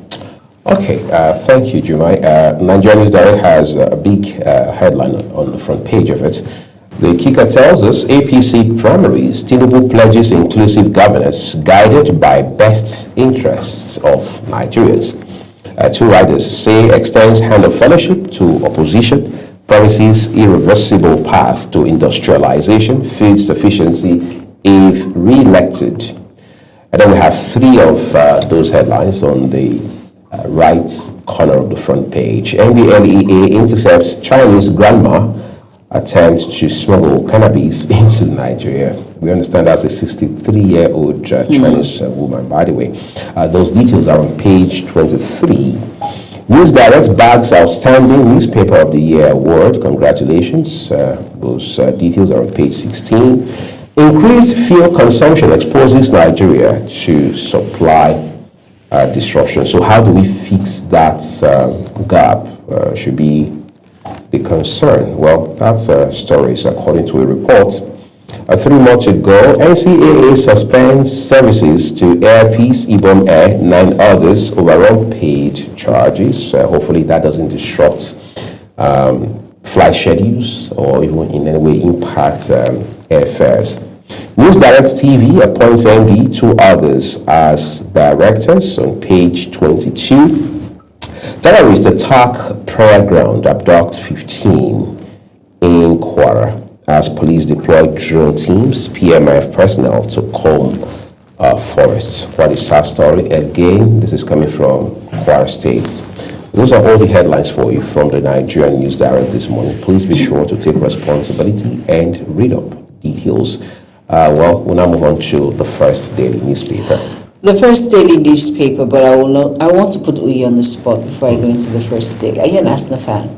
Okay, thank you, Jumai. Nigerian News Direct has a big headline on the front page of it. The kicker tells us APC primaries, Tinubu pledges inclusive governance guided by best interests of Nigerians. 2 writers say extends hand of fellowship to opposition, promises irreversible path to industrialization, food sufficiency if re-elected. And then we have 3 of those headlines on the right corner of the front page. NDLEA intercepts Chinese grandma attempt to smuggle cannabis into Nigeria. We understand that's a 63-year-old Chinese woman, by the way. Those details are on page 23. News Direct bags outstanding newspaper of the year award. Congratulations. Those details are on page 16. Increased fuel consumption exposes Nigeria to supply disruption. So how do we fix that gap? Should be the concern. Well, that's a story. According to a report, 3 months ago, NCAA suspends services to Air Peace, Ibom Air, 9 others over unpaid charges. Hopefully that doesn't disrupt flight schedules or even in any way impact airfares. News Direct TV appoints MD 2 others as directors on page 22. Terrorists attack prayer ground, abduct 15 in Kwara as police deploy drone teams, PMF personnel to comb forests. What is that story? Again, this is coming from Kwara State. Those are all the headlines for you from the Nigerian News Direct this morning. Please be sure to take responsibility and read up details. Well, we'll now move on to the first daily newspaper. The first daily newspaper, but I want to put Uyi on the spot before I go into the first daily. Are you an Arsenal fan?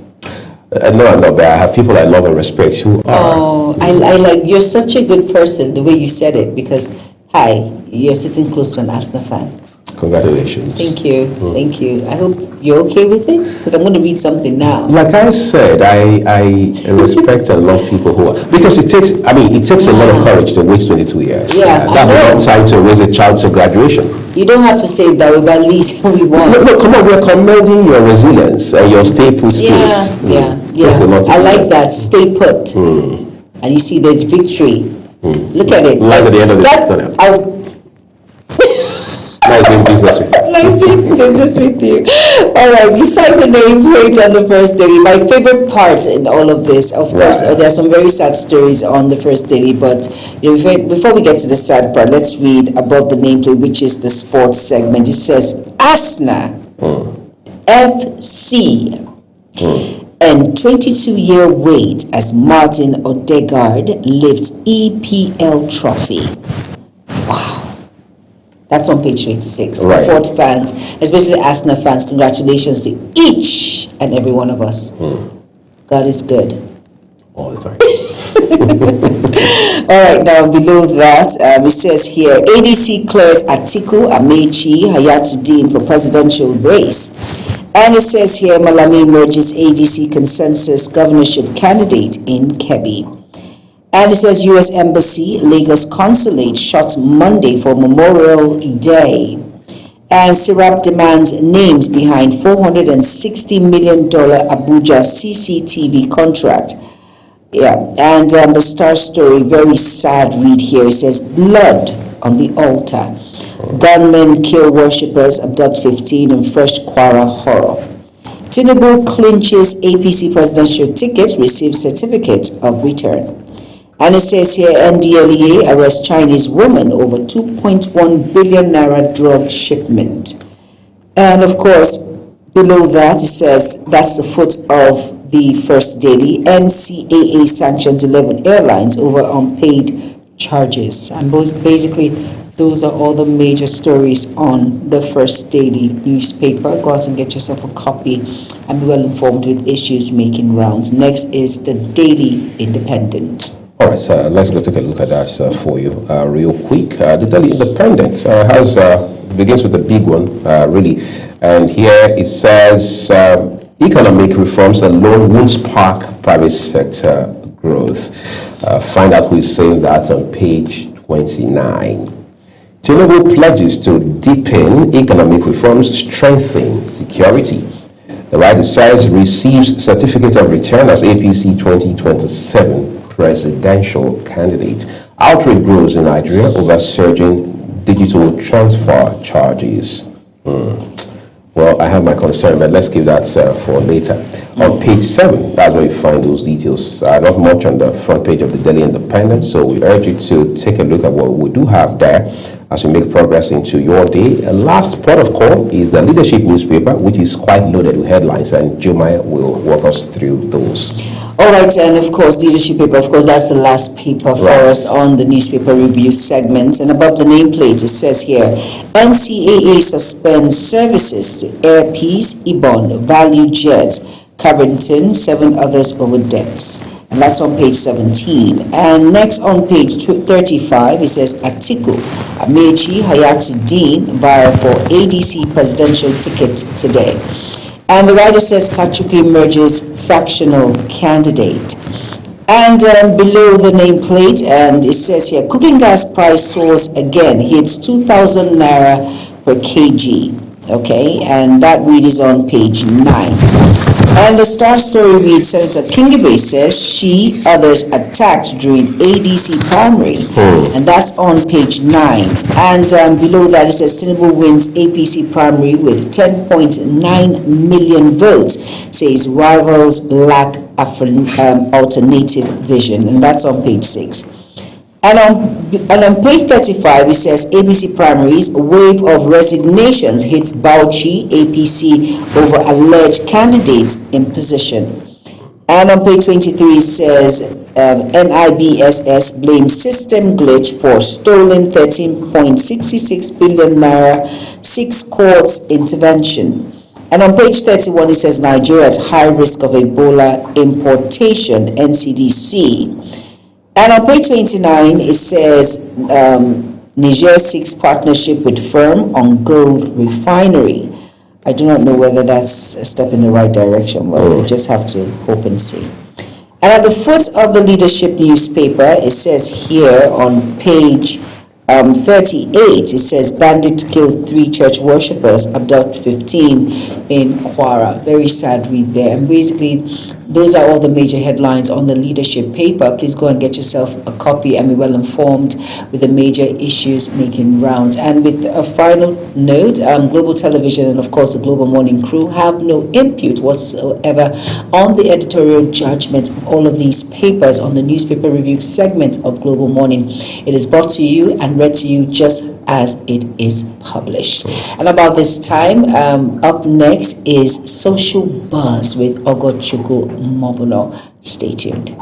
No, I'm not, but I have people I love and respect who are. Oh, I like, you're such a good person, the way you said it, because Hi, you're sitting close to an Arsenal fan. Congratulations. Thank you. Thank you. I hope you're okay with it, because I'm going to read something now. Like I said, I respect and love people who are, because it takes a lot of courage to wait 22 years. Yeah, that's a long time to raise a child to graduation. You don't have to say it that way, but at least we won. No, come on, we're commending your resilience and your stay put spirit. Yeah. There's a lot to I do. like that. Stay put. And you see, there's victory. Look at it. Light at the end of the tunnel. I was Nice doing business with you. Nice doing business with you. All right, beside the nameplate on the first daily, my favorite part in all of this, of course, there are some very sad stories on the first daily, but before we get to the sad part, let's read above the nameplate, which is the sports segment. It says, Asna FC and 22-year wait as Martin Odegaard lifts EPL trophy. Wow. That's on page 86. Right. Ford fans, especially Arsenal fans, congratulations to each and every one of us. God is good. All the time. All right, now below that, it says here, ADC clears Atiku, Amechi, Hayatuddin for presidential race. And it says here, Malami emerges ADC consensus governorship candidate in Kebbi. And it says U.S. Embassy, Lagos Consulate shut Monday for Memorial Day. And Sirap demands names behind $460 million Abuja CCTV contract. Yeah, and the Star Story, very sad read here. It says, blood on the altar. Gunmen kill worshippers, abduct 15 in fresh Kwara horror. Tinubu clinches APC presidential ticket, receives certificate of return. And it says here, NDLEA arrests Chinese woman over 2.1 billion naira drug shipment. And of course, below that, it says, that's the foot of the first daily. NCAA sanctions 11 airlines over unpaid charges. And basically, those are all the major stories on the first daily newspaper. Go out and get yourself a copy and be well informed with issues making rounds. Next is the Daily Independent. All right, so let's go take a look at that for you real quick. The Daily Independent begins with the big one, really. And here it says, economic reforms alone won't spark private sector growth. Find out who is saying that on page 29. Tinubu pledges to deepen economic reforms, strengthen security. The writer says receives certificate of return as APC 2027 presidential candidate. Outrage grows in Nigeria over surging digital transfer charges. Well, I have my concern, but let's keep that for later. On page 7, that's where you find those details. Not much on the front page of the Daily Independent, so we urge you to take a look at what we do have there as we make progress into your day. A last port of call is the Leadership newspaper, which is quite loaded with headlines, and Jumaya will walk us through those. All right, and of course, Leadership paper, of course, that's the last paper for us on the newspaper review segment. And above the nameplate, it says here, NCAA suspends services to Air Peace, Ibon, Value Jet, Carrington, 7 others over debts. And that's on page 17. And next on page 35, it says, Atiku, Amechi, Hayatuddin vie for ADC presidential ticket today. And the writer says Kachuki emerges fractional candidate. And below the nameplate, and it says here, cooking gas price soars again, hits 2,000 naira per kg. Okay, and that read is on page 9. And the Star Story reads, Senator Kingibe says she, others attacked during ADC primary. And that's on page 9. And below that it says Tinubu wins APC primary with 10.9 million votes. Says rivals lack alternative vision. And that's on page 6. And on page 35, it says ABC primaries, wave of resignations hits Bauchi, APC over alleged candidates in position. And on page 23, it says NIBSS blames system glitch for stolen 13.66 billion naira, 6 courts intervention. And on page 31, it says Nigeria at high risk of Ebola importation, NCDC. And on page 29, it says Niger seeks partnership with firm on gold refinery. I do not know whether that's a step in the right direction, but we'll just have to hope and see. And at the foot of the Leadership newspaper, it says here on page 38, it says, bandit killed 3 church worshippers, abduct 15 in Kwara. Very sad read there. And basically, those are all the major headlines on the Leadership paper. Please go and get yourself a copy and be well informed with the major issues making rounds. And with a final note, Global Television and, of course, the Global Morning crew have no input whatsoever on the editorial judgment of all of these papers on the newspaper review segment of Global Morning. It is brought to you and read to you just as it is published. And about this time, up next is Social Buzz with Ogochukwu Mobulo. Stay tuned.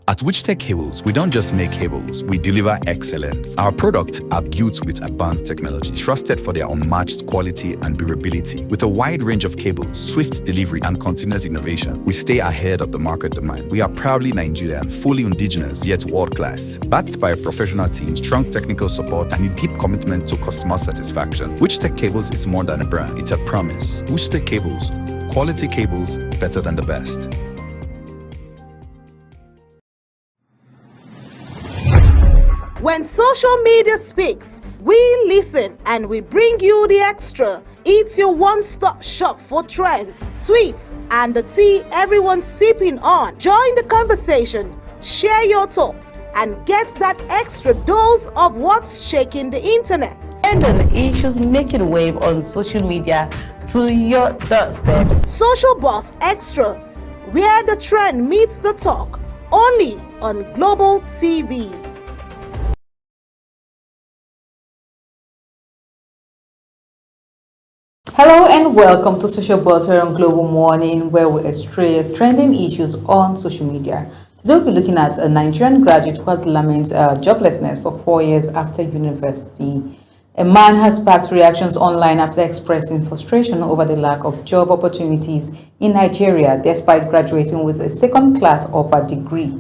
At Witchtech Cables, we don't just make cables, we deliver excellence. Our products are built with advanced technology, trusted for their unmatched quality and durability. With a wide range of cables, swift delivery, and continuous innovation, we stay ahead of the market demand. We are proudly Nigerian, fully indigenous, yet world-class. Backed by a professional team, strong technical support, and a deep commitment to customer satisfaction, Witchtech Cables is more than a brand, it's a promise. Witchtech Cables, quality cables better than the best. When social media speaks, we listen and we bring you the extra. It's your one-stop shop for trends, tweets, and the tea everyone's sipping on. Join the conversation, share your thoughts, and get that extra dose of what's shaking the internet. And on the issues making wave on social media to your doorstep. Social Buzz Extra, where the trend meets the talk, only on Global TV. Hello and welcome to Social Buzz here on Global Morning, where we extract trending issues on social media. Today we'll be looking at a Nigerian graduate who has lamented joblessness for 4 years after university. A man has sparked reactions online after expressing frustration over the lack of job opportunities in Nigeria despite graduating with a second-class upper degree.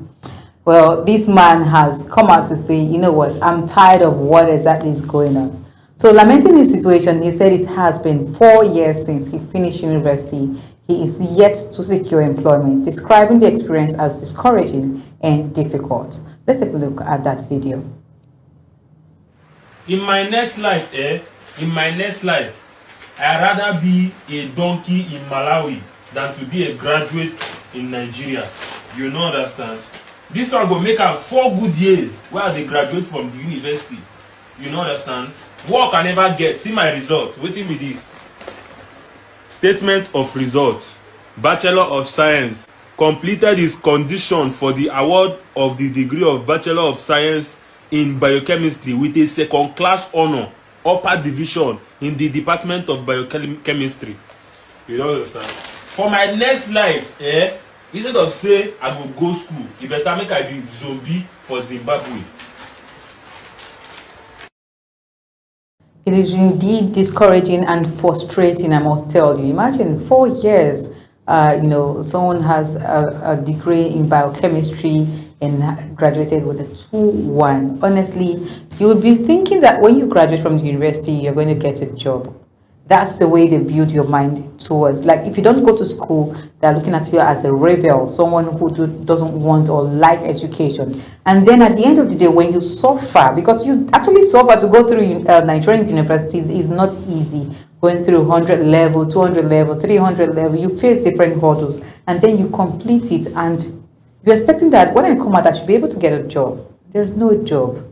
Well, this man has come out to say, you know what, I'm tired of what exactly is going on. So, lamenting his situation, he said it has been 4 years since he finished university. He is yet to secure employment, describing the experience as discouraging and difficult. Let's take a look at that video. In my next life, I'd rather be a donkey in Malawi than to be a graduate in Nigeria. You know, understand? This one will make up 4 good years while they graduate from the university. You know, understand? Work I never get. See my result. Waiting with this. Statement of results. Bachelor of Science. Completed his condition for the award of the degree of Bachelor of Science in Biochemistry with a second-class honor, upper division in the Department of Biochemistry. You don't understand? For my next life, instead of say I go school, you better make I be zombie for Zimbabwe. It is indeed discouraging and frustrating, I must tell you. Imagine 4 years, someone has a degree in biochemistry and graduated with a 2-1. Honestly, you would be thinking that when you graduate from the university, you're going to get a job. That's the way they build your mind towards. Like, if you don't go to school, they're looking at you as a rebel, someone who doesn't want or like education. And then at the end of the day, when you suffer, because you actually suffer to go through Nigerian universities is not easy. Going through 100 level, 200 level, 300 level, you face different hurdles, and then you complete it, and you're expecting that when I come out, I should be able to get a job. There's no job.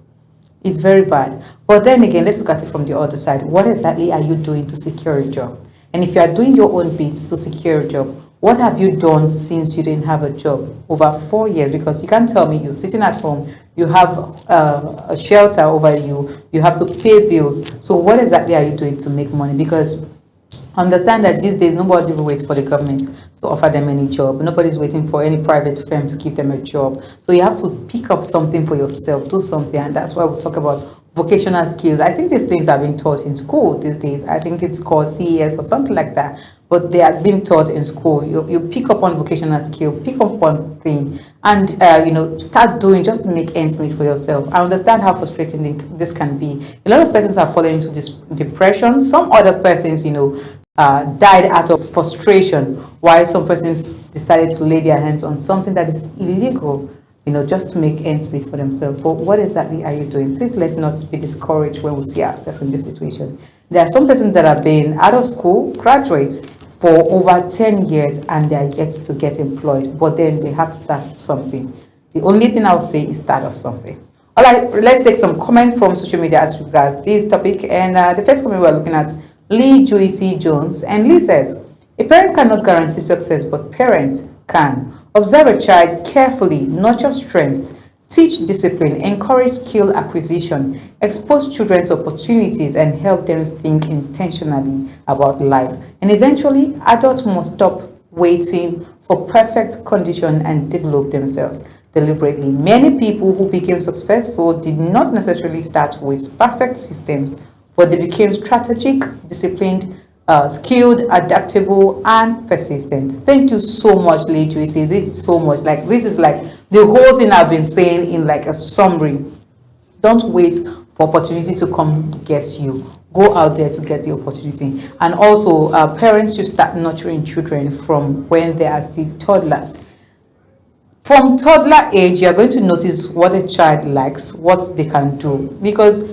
It's very bad. But then again, let's look at it from the other side. What exactly are you doing to secure a job? And if you are doing your own bits to secure a job, what have you done since you didn't have a job? Over 4 years, because you can't tell me you're sitting at home, you have a shelter over you, you have to pay bills. So what exactly are you doing to make money? Because understand that these days nobody will wait for the government to offer them any job. Nobody's waiting for any private firm to give them a job. So you have to pick up something for yourself, do something, and that's why we talk about vocational skills. I think these things are being taught in school these days. I think it's called CES or something like that, but they are being taught in school. You pick up on vocational skill, pick up on thing, and start doing just to make ends meet for yourself. I understand how frustrating this can be. A lot of persons are falling into this depression. Some other persons, died out of frustration, while some persons decided to lay their hands on something that is illegal, just to make ends meet for themselves. But what exactly are you doing? Please let's not be discouraged when we see ourselves in this situation. There are some persons that have been out of school, graduates for over 10 years, and they are yet to get employed, but then they have to start something. The only thing I'll say is start off something. All right, let's take some comments from social media as regards this topic. And the first comment we're looking at, Lee Joyce Jones, and Lee says, a parent cannot guarantee success, but parents can. Observe a child carefully, nurture strength, teach discipline, encourage skill acquisition, expose children to opportunities, and help them think intentionally about life. And eventually, adults must stop waiting for perfect condition and develop themselves deliberately. Many people who became successful did not necessarily start with perfect systems, but they became strategic, disciplined, skilled, adaptable, and persistent. Thank you so much, Lee Joyce. This is so much. This is like the whole thing I've been saying in like a summary. Don't wait for opportunity to come get you. Go out there to get the opportunity. And also, parents should start nurturing children from when they are still toddlers. From toddler age, you're going to notice what a child likes, what they can do. Because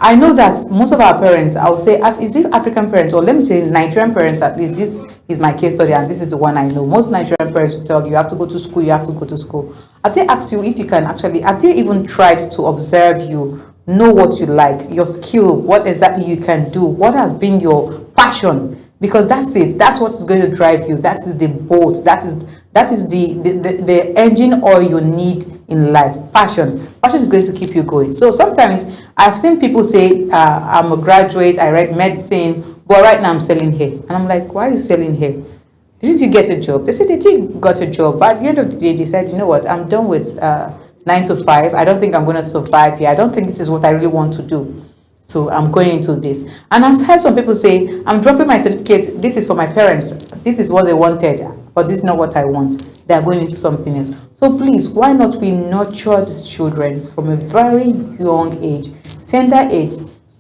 I know that most of our parents, I would say, is it African parents, or let me say Nigerian parents at least, this is my case study and this is the one I know. Most Nigerian parents will tell you, you have to go to school, you have to go to school. Have they asked you if you can actually, have they even tried to observe you, know what you like, your skill, what exactly you can do, what has been your passion? Because that's it, that's what is going to drive you, that is the boat, that is the engine oil you need in life. Passion is going to keep you going. So sometimes I've seen people say, I'm a graduate, I read medicine, but right now I'm selling hair. And I'm like, why are you selling hair? Didn't you get a job? They said they did got a job, but at the end of the day, they said, you know what, I'm done with 9 to 5. I don't think I'm going to survive here. I don't think this is what I really want to do. So I'm going into this. And I've heard some people say, I'm dropping my certificate. This is for my parents. This is what they wanted, but this is not what I want. They are going into something else. So please, why not we nurture these children from a very young age, tender age,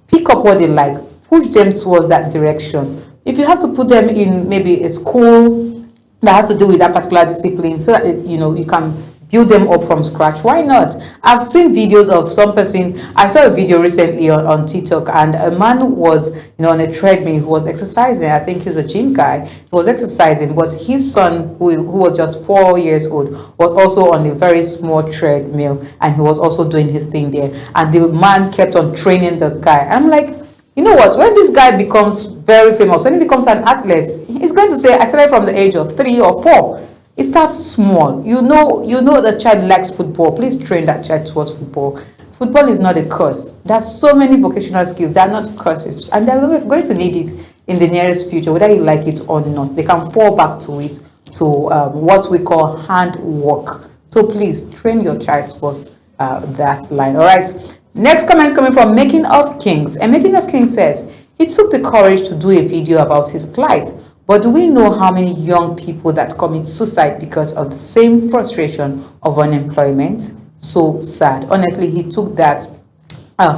pick up what they like, push them towards that direction. If you have to put them in maybe a school that has to do with that particular discipline, so that you can build them up from scratch, why not? I've seen videos of some person. I saw a video recently on TikTok, and a man was on a treadmill. He was exercising. I think he's a gym guy. He was exercising, but his son, who was just 4 years old, was also on a very small treadmill, and he was also doing his thing there. And the man kept on training the guy. I'm like, you know what, when this guy becomes very famous, when he becomes an athlete, he's going to say, I started from the age of 3 or 4. It starts small. You know the child likes football. Please train that child towards football. Football is not a curse. There's so many vocational skills. They're not curses. And they're going to need it in the nearest future, whether you like it or not. They can fall back to it, to what we call handwork. So please train your child towards that line. All right. Next comment is coming from Making of Kings. And Making of Kings says, he took the courage to do a video about his plight. But do we know how many young people that commit suicide because of the same frustration of unemployment? so sad. Honestly, he took that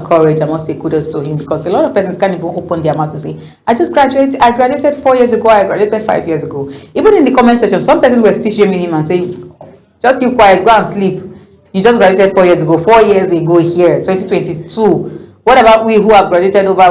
courage. I must say kudos to him, because a lot of persons can't even open their mouth to say, I graduated 4 years ago, I graduated 5 years ago. Even in the comment section, some persons were still shaming him and saying, just keep quiet, go and sleep. You just graduated 4 years ago. 4 years ago here, 2022. What about we who have graduated over,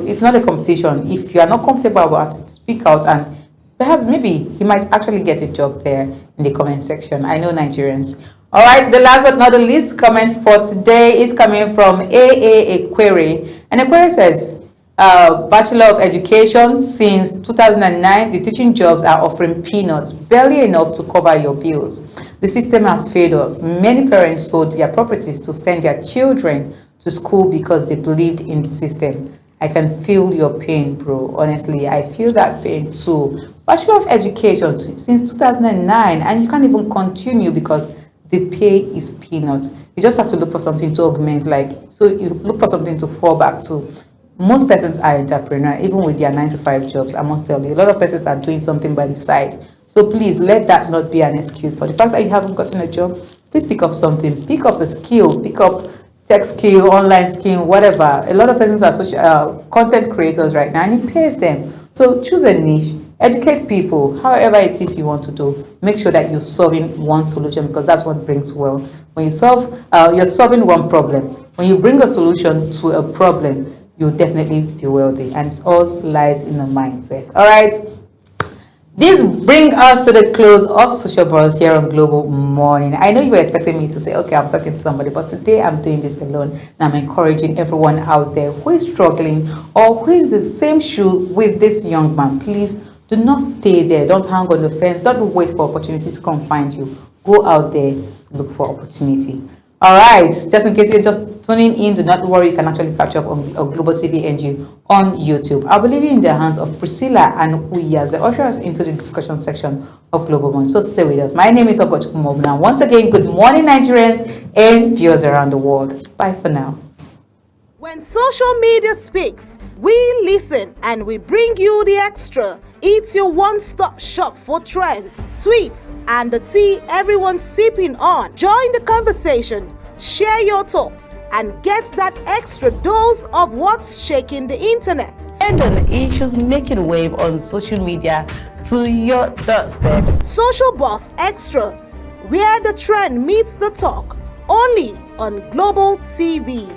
it's not a competition. If you are not comfortable about it, speak out, and perhaps maybe he might actually get a job there in the comment section. I know Nigerians. All right, the last but not the least comment for today is coming from AA Equere. And Equere says, Bachelor of Education, since 2009, the teaching jobs are offering peanuts, barely enough to cover your bills. The system has failed us. Many parents sold their properties to send their children to school because they believed in the system. I can feel your pain, bro. Honestly, I feel that pain too. Bachelor of Education since 2009, and you can't even continue because the pay is peanuts. You just have to look for something to augment, so you look for something to fall back to. Most persons are entrepreneurs, even with their 9-to-5 jobs. I must tell you, a lot of persons are doing something by the side. So please let that not be an excuse for the fact that you haven't gotten a job. Please pick up something, pick up a skill, pick up tech skill, online skill, whatever. A lot of persons are social content creators right now, and it pays them. So choose a niche. Educate people, however it is you want to do. Make sure that you're solving one solution, because that's what brings wealth. When you solve, you're solving one problem. When you bring a solution to a problem, you'll definitely be wealthy. And it all lies in the mindset. All right. This brings us to the close of Social Buzz here on Global Morning. I know you were expecting me to say, okay, I'm talking to somebody, but today I'm doing this alone. And I'm encouraging everyone out there who is struggling or who is in the same shoe with this young man. Please do not stay there. Don't hang on the fence. Don't wait for opportunity to come find you. Go out there to look for opportunity. All right, just in case you're just tuning in, do not worry, you can actually catch up on Global TV NG on YouTube. I'll be leaving in the hands of Priscilla and Uyas, the ushers into the discussion section of Global Morning. So stay with us. My name is Ogochukwu Mobuna. Once again, good morning, Nigerians and viewers around the world. Bye for now. When social media speaks, we listen and we bring you the extra. It's your one-stop shop for trends, tweets, and the tea everyone's sipping on. Join the conversation, share your thoughts, and get that extra dose of what's shaking the internet. And on issues making wave on social media to your doorstep. Social Buzz Extra, where the trend meets the talk, only on Global TV.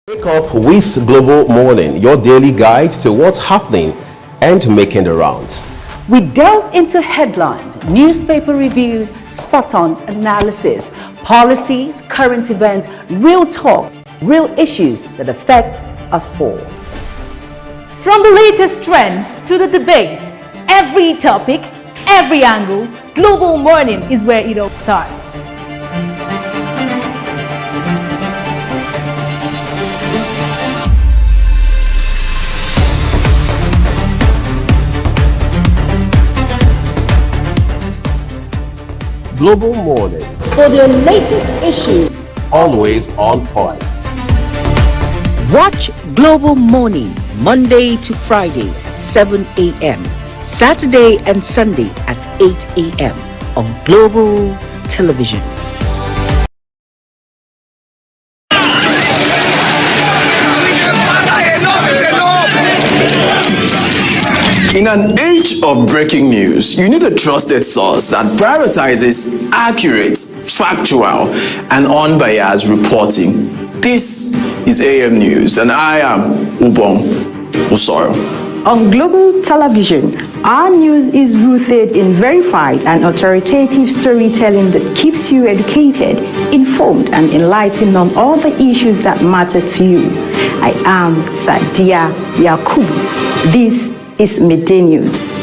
Wake up with Global Morning, your daily guide to what's happening and making the rounds. We delve into headlines, newspaper reviews, spot-on analysis, policies, current events, real talk, real issues that affect us all. From the latest trends to the debate, every topic, every angle, Global Morning is where it all starts. Global Morning, For the latest issues, always on point. watch Global Morning Monday to Friday at 7 a.m. Saturday and Sunday at 8 a.m. on Global Television. In an age of breaking news, you need a trusted source that prioritizes accurate, factual, and unbiased reporting. This is AM News, and I am Ubong Usoro. On Global Television, our news is rooted in verified and authoritative storytelling that keeps you educated, informed, and enlightened on all the issues that matter to you. I am Sadia Yakubu. This is Midday News.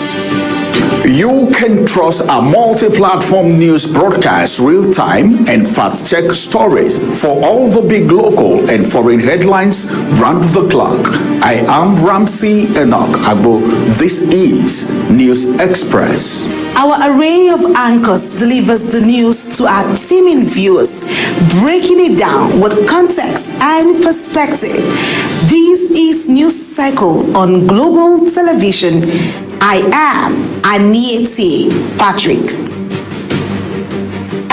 You can trust our multi-platform news broadcast, real-time and fast-check stories for all the big local and foreign headlines round the clock. I am Ramsey Enoch Agbo. This is News Express. Our array of anchors delivers the news to our teeming viewers, breaking it down with context and perspective. This is News Cycle on Global Television. I am Anieti Patrick.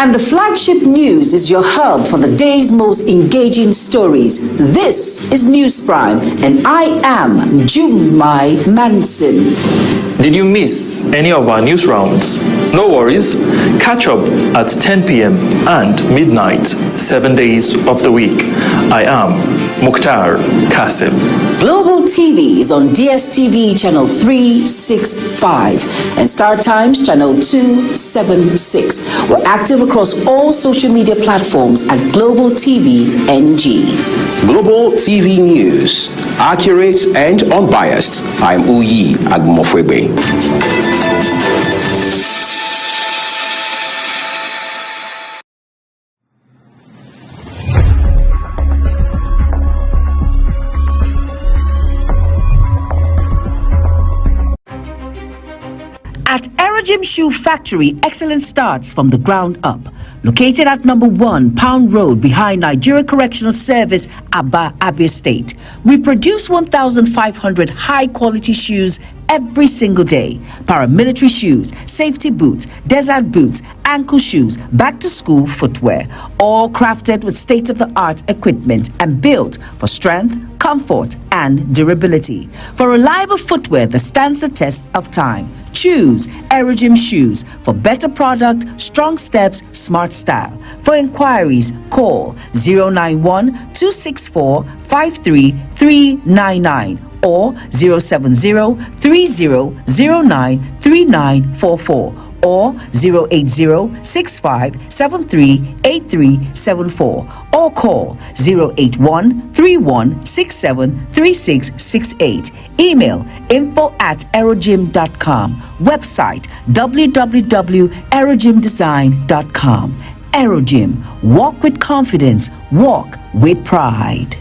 And the flagship news is your hub for the day's most engaging stories. This is News Prime, and I am Jumai Manson. Did you miss any of our news rounds? No worries. Catch up at 10 p.m. and midnight, 7 days of the week. I am Mukhtar Kasim. Global TV is on DSTV channel 365 and Star Times channel 276. We're active across all social media platforms at Global TV NG. Global TV News, accurate and unbiased. I'm Uyi Agmofwebe. At Erojim Shoe Factory, excellence starts from the ground up. Located at number 1 Pound Road behind Nigeria Correctional Service, Aba, Abia State. We produce 1,500 high-quality shoes every single day. Paramilitary shoes, safety boots, desert boots, ankle shoes, back-to-school footwear. All crafted with state-of-the-art equipment and built for strength, comfort, and durability. For reliable footwear that stands the test of time, choose Erojim Shoes for better product, strong steps, smart style. For inquiries, call 091-264-53399 or 070-3009-3944 or 080-6573-8374 or call 081-3167-3668. Email info@erojim.com. Website www.erojimdesign.com. Erojim, walk with confidence, walk with pride.